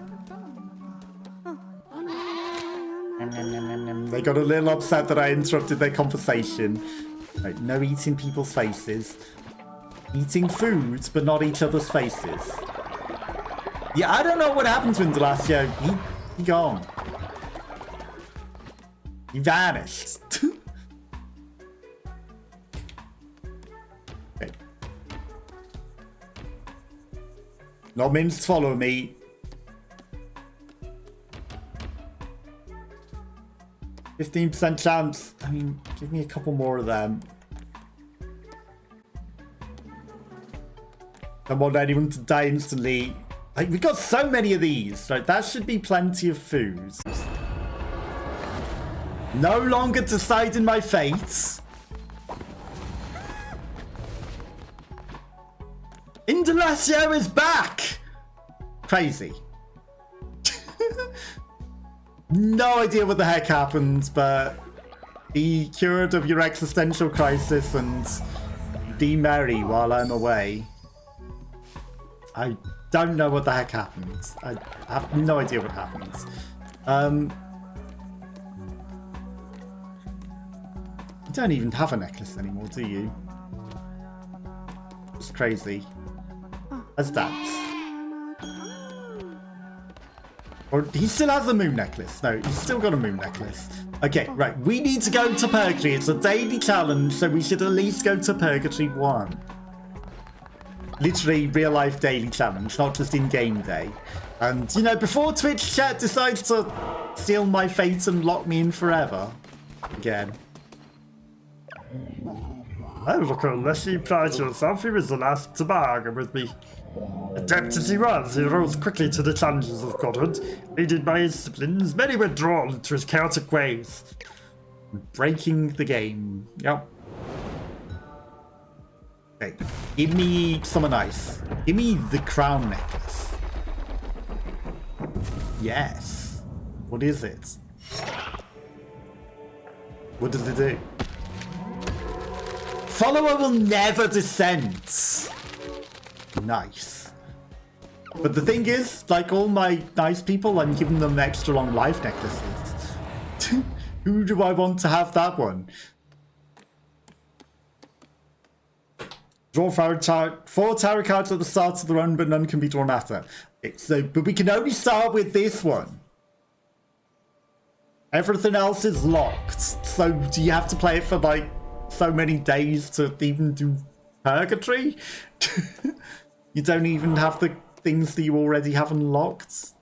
[SPEAKER 1] They got a little upset that I interrupted their conversation. Right, no eating people's faces. Eating foods, but not each other's faces. Yeah, I don't know what happened to Indelacio. He gone. He vanished. Okay. Not means to follow me. 15% chance. I mean, give me a couple more of them. Don't want anyone to die instantly. Like, we've got so many of these. Right, that should be plenty of food. No longer deciding my fate. Indelacio is back! Crazy. No idea what the heck happened, but be cured of your existential crisis and be merry while I'm away. I don't know what the heck happened. I have no idea what happened. You don't even have a necklace anymore, do you? It's crazy. Let's dance. Or he still has a moon necklace. No, he's still got a moon necklace. Okay, right. We need to go to Purgatory. It's a daily challenge, so we should at least go to Purgatory 1. Literally real life daily challenge, not just in game day. And, you know, before Twitch chat decides to steal my fate and lock me in forever. Again.
[SPEAKER 4] Well, look, unless you pride yourself, he was the last to bargain with me. Adept as he was, he rose quickly to the challenges of godhood. Aided by his disciplines, many were drawn to his chaotic ways.
[SPEAKER 1] Breaking the game. Yep. Okay, give me someone nice. Give me the crown necklace. Yes. What is it? What does it do? Follower will never descend. Nice. But the thing is, like all my nice people, I'm giving them extra long life necklaces. Who do I want to have that one? Draw 4 tarot cards at the start of the run, but none can be drawn after. Okay, so, but we can only start with this one. Everything else is locked. So do you have to play it for like so many days to even do purgatory? You don't even have the things that you already have unlocked.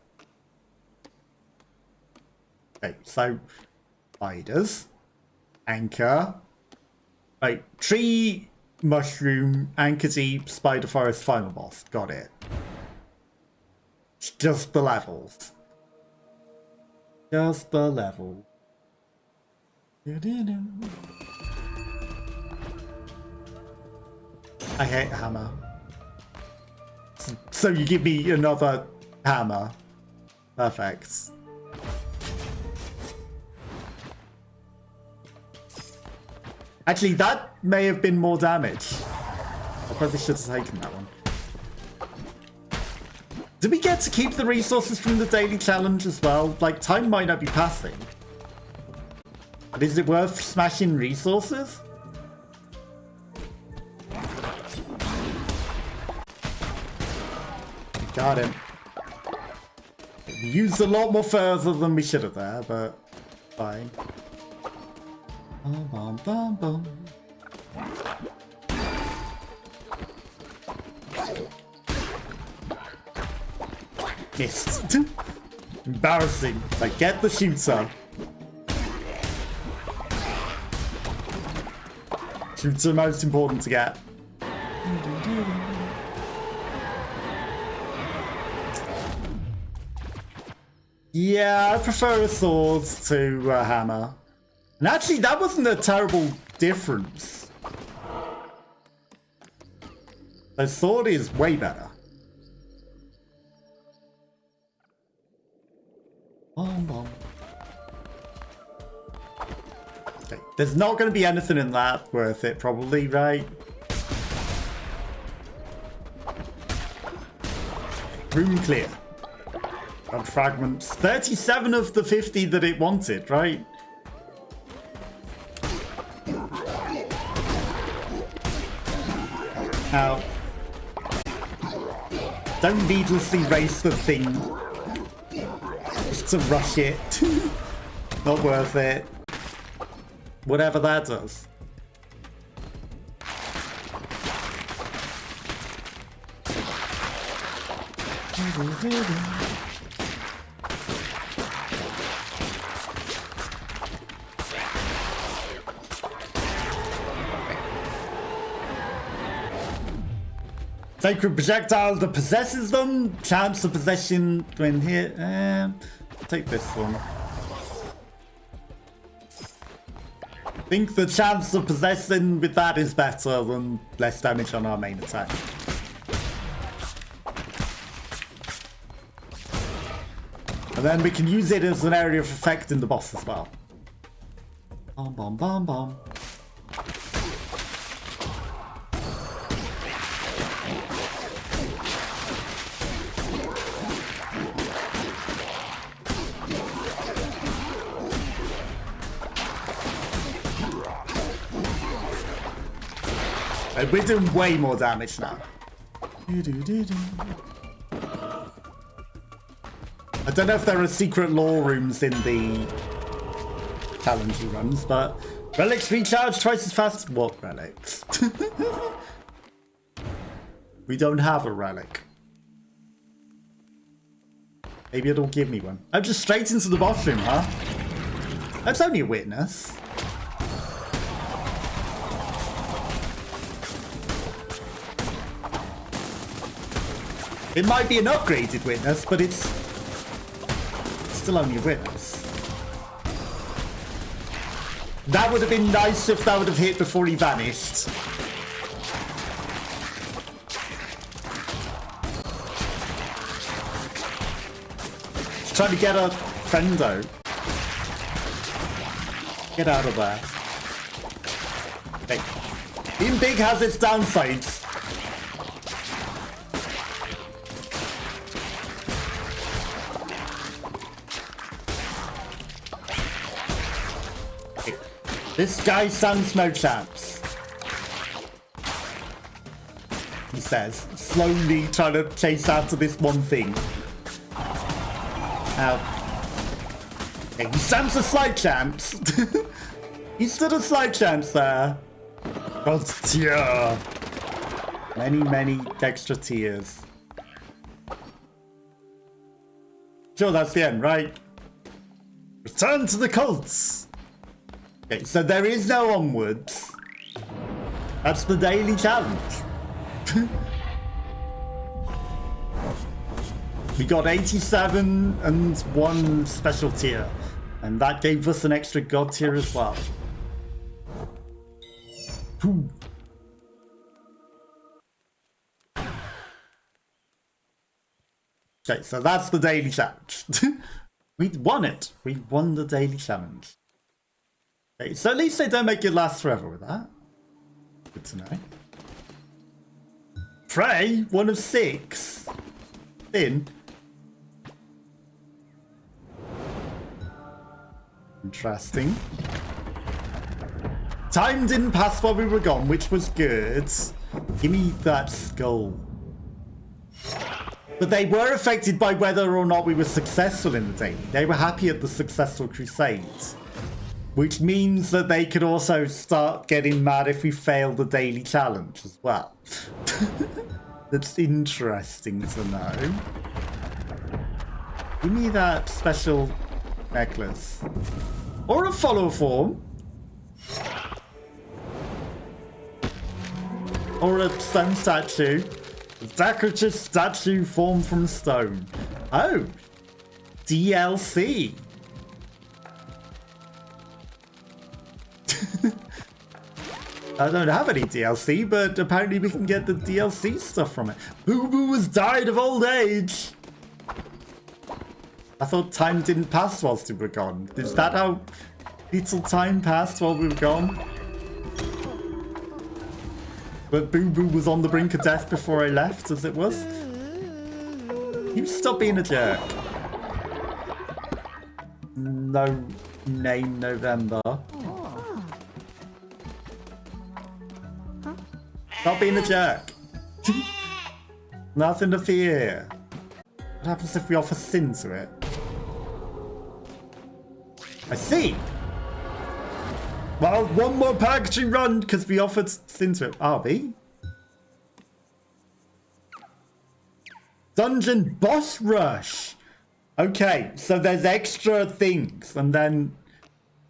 [SPEAKER 1] Okay, so spiders, anchor, right, tree, mushroom, anchor deep, spider forest, final boss. Got it. It's just the levels. Just the level. I hate hammer. So you give me another hammer. Perfect. Actually, that may have been more damage. I probably should have taken that one. Did we get to keep the resources from the daily challenge as well? Like, time might not be passing. But is it worth smashing resources? Got him. We used a lot more further than we should have there, but fine. Bum, bum, bum, bum. Missed. Embarrassing. Like, get the shooter. Shooter most important to get. Yeah, I prefer a sword to a hammer. And actually, that wasn't a terrible difference. The sword is way better. Okay, there's not going to be anything in that worth it, probably, right? Room clear. Got fragments. 37 of the 50 that it wanted, right? Now, don't needlessly race the thing. Just to rush it. Not worth it. Whatever that does. Sacred projectile that possesses them. Chance of possession when hit. Take this one. I think the chance of possessing with that is better than less damage on our main attack. And then we can use it as an area of effect in the boss as well. Bomb, bomb, bomb, bomb. We're doing way more damage now. I don't know if there are secret lore rooms in the challenge runs, but relics recharge twice as fast. What relics? We don't have a relic. Maybe it'll give me one. I'm just straight into the boss room, huh? That's only a witness. It might be an upgraded witness, but it's still only a witness. That would have been nice if that would have hit before he vanished. He's trying to get a friendo. Get out of there. Hey. Being big has its downsides. Okay. This guy stands no chance. He says, slowly trying to chase after this one thing. Okay, he stands a slight chance. He stood a slight chance there. God's tear. Many extra tears. Sure, that's the end, right? Return to the cults. Okay, so there is no onwards. That's the daily challenge. We got 87 and 1 special tier. And that gave us an extra god tier as well. Whew. Okay, so that's the daily challenge. We won it. We won the daily challenge. Okay, so at least they don't make it last forever with that. Good to know. Prey, 1 of 6. In. Interesting. Time didn't pass while we were gone, which was good. Give me that skull. But they were affected by whether or not we were successful in the daily. They were happy at the successful crusades. Which means that they could also start getting mad if we failed the daily challenge as well. That's interesting to know. Give me that special necklace. Or a follow form. Or a stone statue. A decorative statue formed from stone. Oh. DLC. I don't have any DLC, but apparently we can get the DLC stuff from it. Boo Boo has died of old age. I thought time didn't pass whilst we were gone. Is that how little time passed while we were gone? But Boo Boo was on the brink of death before I left, as it was. You stop being a jerk. No name November. Stop being a jerk. Nothing to fear. What happens if we offer sin to it? I see. Well, 1 more packaging run because we offered sin to it. RB. Dungeon boss rush. Okay, so there's extra things, and then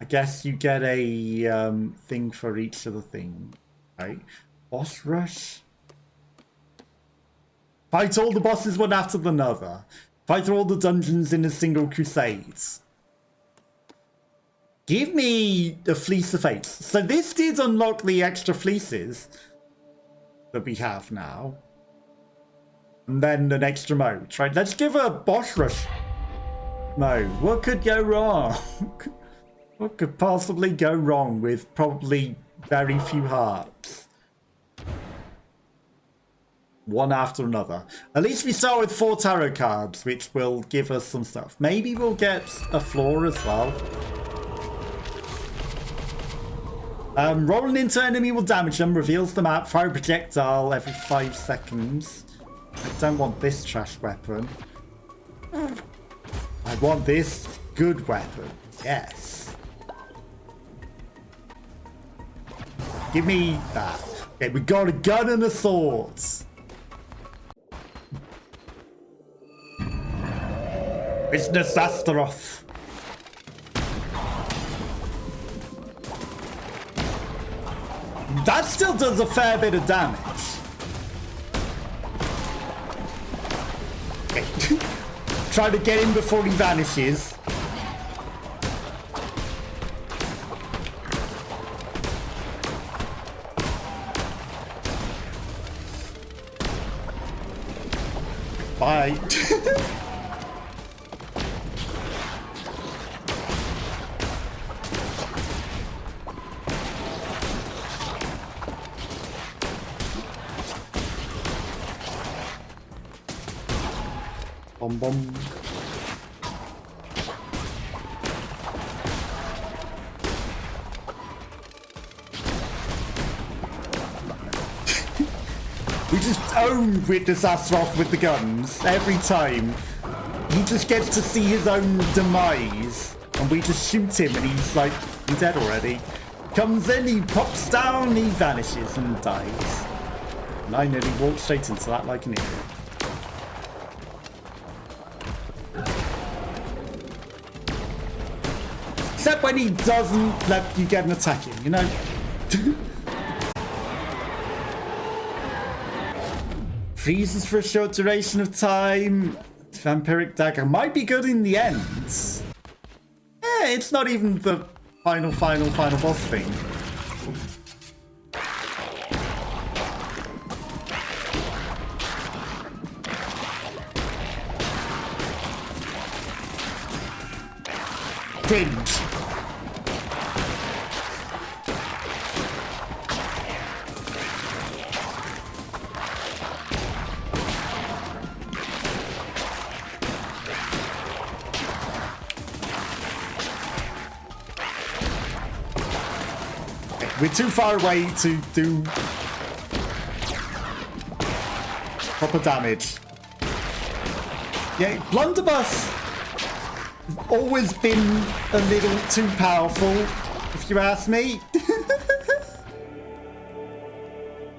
[SPEAKER 1] I guess you get a thing for each of the things. Right? Boss rush. Fight all the bosses one after another. Fight all the dungeons in a single crusade. Give me the Fleece of Fates. So this did unlock the extra fleeces that we have now. And then an extra mode. Right, let's give a boss rush mode. What could go wrong? What could possibly go wrong with probably very few hearts? One after another. At least we start with 4 tarot cards, which will give us some stuff. Maybe we'll get a floor as well. Rolling into enemy will damage them, reveals the map, fire a projectile every 5 seconds. I don't want this trash weapon. I want this good weapon. Yes. Give me that. Okay, we got a gun and a sword. Business Astaroth. That still does a fair bit of damage. Okay. Try to get him before he vanishes. Bye. Bom bom. We just own Witness Astaroth with the guns every time. He just gets to see his own demise, and we just shoot him, and he's like, he's dead already. Comes in, he pops down, he vanishes and dies. And I nearly walked straight into that like an idiot. Except when he doesn't let you get an attack in, you know? Freezes for a short duration of time. Vampiric dagger might be good in the end. It's not even the final boss thing. Cringe. We're too far away to do proper damage. Yeah, Blunderbuss has always been a little too powerful, if you ask me.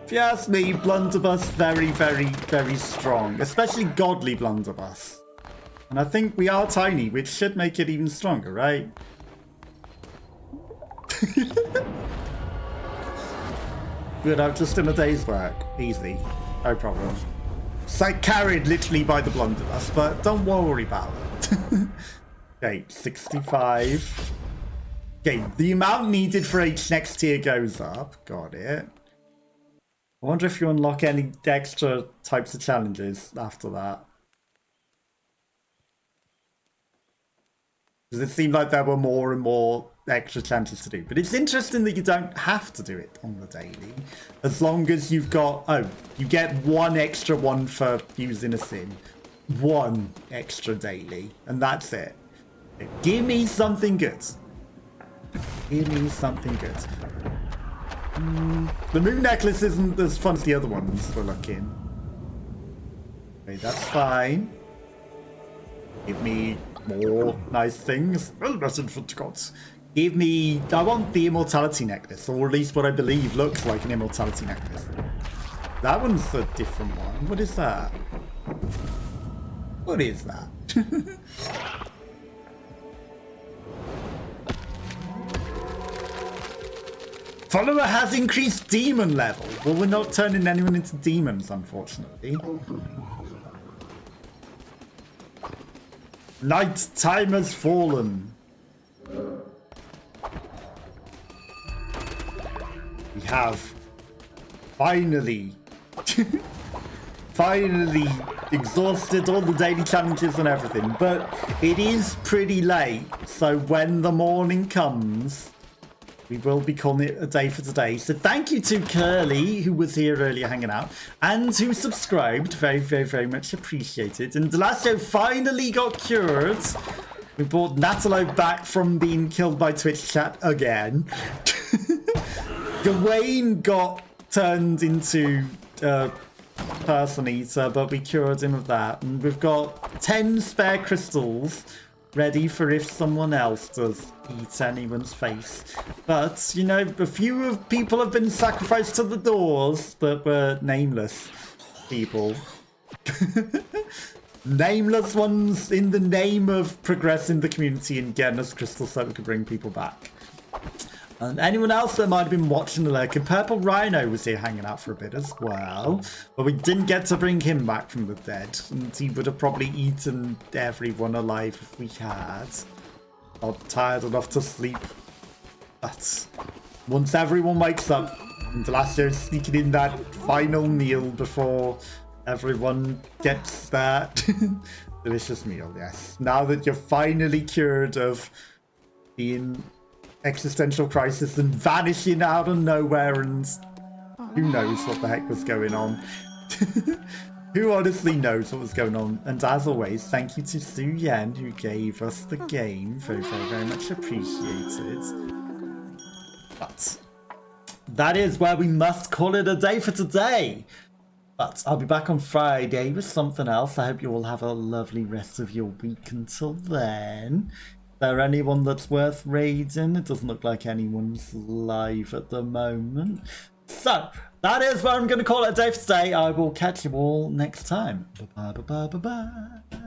[SPEAKER 1] If you ask me, Blunderbuss very strong, especially godly Blunderbuss. And I think we are tiny, which should make it even stronger, right? Good, I've just done a day's work. Easy. No problem. It's like carried literally by the blunderbuss, but don't worry about it. Okay, 65. Okay, the amount needed for each next tier goes up. Got it. I wonder if you unlock any extra types of challenges after that. Because it seemed like there were more and more extra challenges to do. But it's interesting that you don't have to do it on the daily. As long as you've got... Oh, you get one extra one for using a sin. One extra daily. And that's it. Give me something good. Give me something good. The moon necklace isn't as fun as the other ones for looking. Okay, that's fine. Give me more nice things. Well, that's infant gods. Give me... I want the immortality necklace, or at least what I believe looks like an immortality necklace. That one's a different one. What is that? What is that? Follower has increased demon level. Well, we're not turning anyone into demons, unfortunately. Night time has fallen. We have finally exhausted all the daily challenges and everything, but it is pretty late, so when the morning comes, we will be calling it a day for today. So thank you to Curly, who was here earlier hanging out, and who subscribed. Very much appreciated. And Indelacio finally got cured. We brought Natalo back from being killed by Twitch chat again. Gawain got turned into Person Eater, but we cured him of that. And we've got 10 spare crystals ready for if someone else does eat anyone's face. But, you know, a few people have been sacrificed to the doors that were nameless people. Nameless ones in the name of progressing the community and getting us crystals so we can bring people back. And anyone else that might have been watching the lurking, Purple Rhino was here hanging out for a bit as well. But we didn't get to bring him back from the dead. And he would have probably eaten everyone alive if we had. Not tired enough to sleep. But once everyone wakes up, Indelacio is sneaking in that final meal before everyone gets that delicious meal, yes. Now that you're finally cured of being existential crisis and vanishing out of nowhere, and who knows what the heck was going on. Who honestly knows what was going on? And as always, thank you to Su Yen who gave us the game. Very, very, very much appreciated. But that is where we must call it a day for today. But I'll be back on Friday with something else. I hope you all have a lovely rest of your week until then. Is there anyone that's worth raiding? It doesn't look like anyone's live at the moment. So, that is where I'm going to call it a day for today. I will catch you all next time. Bye-bye, bye-bye, bye-bye.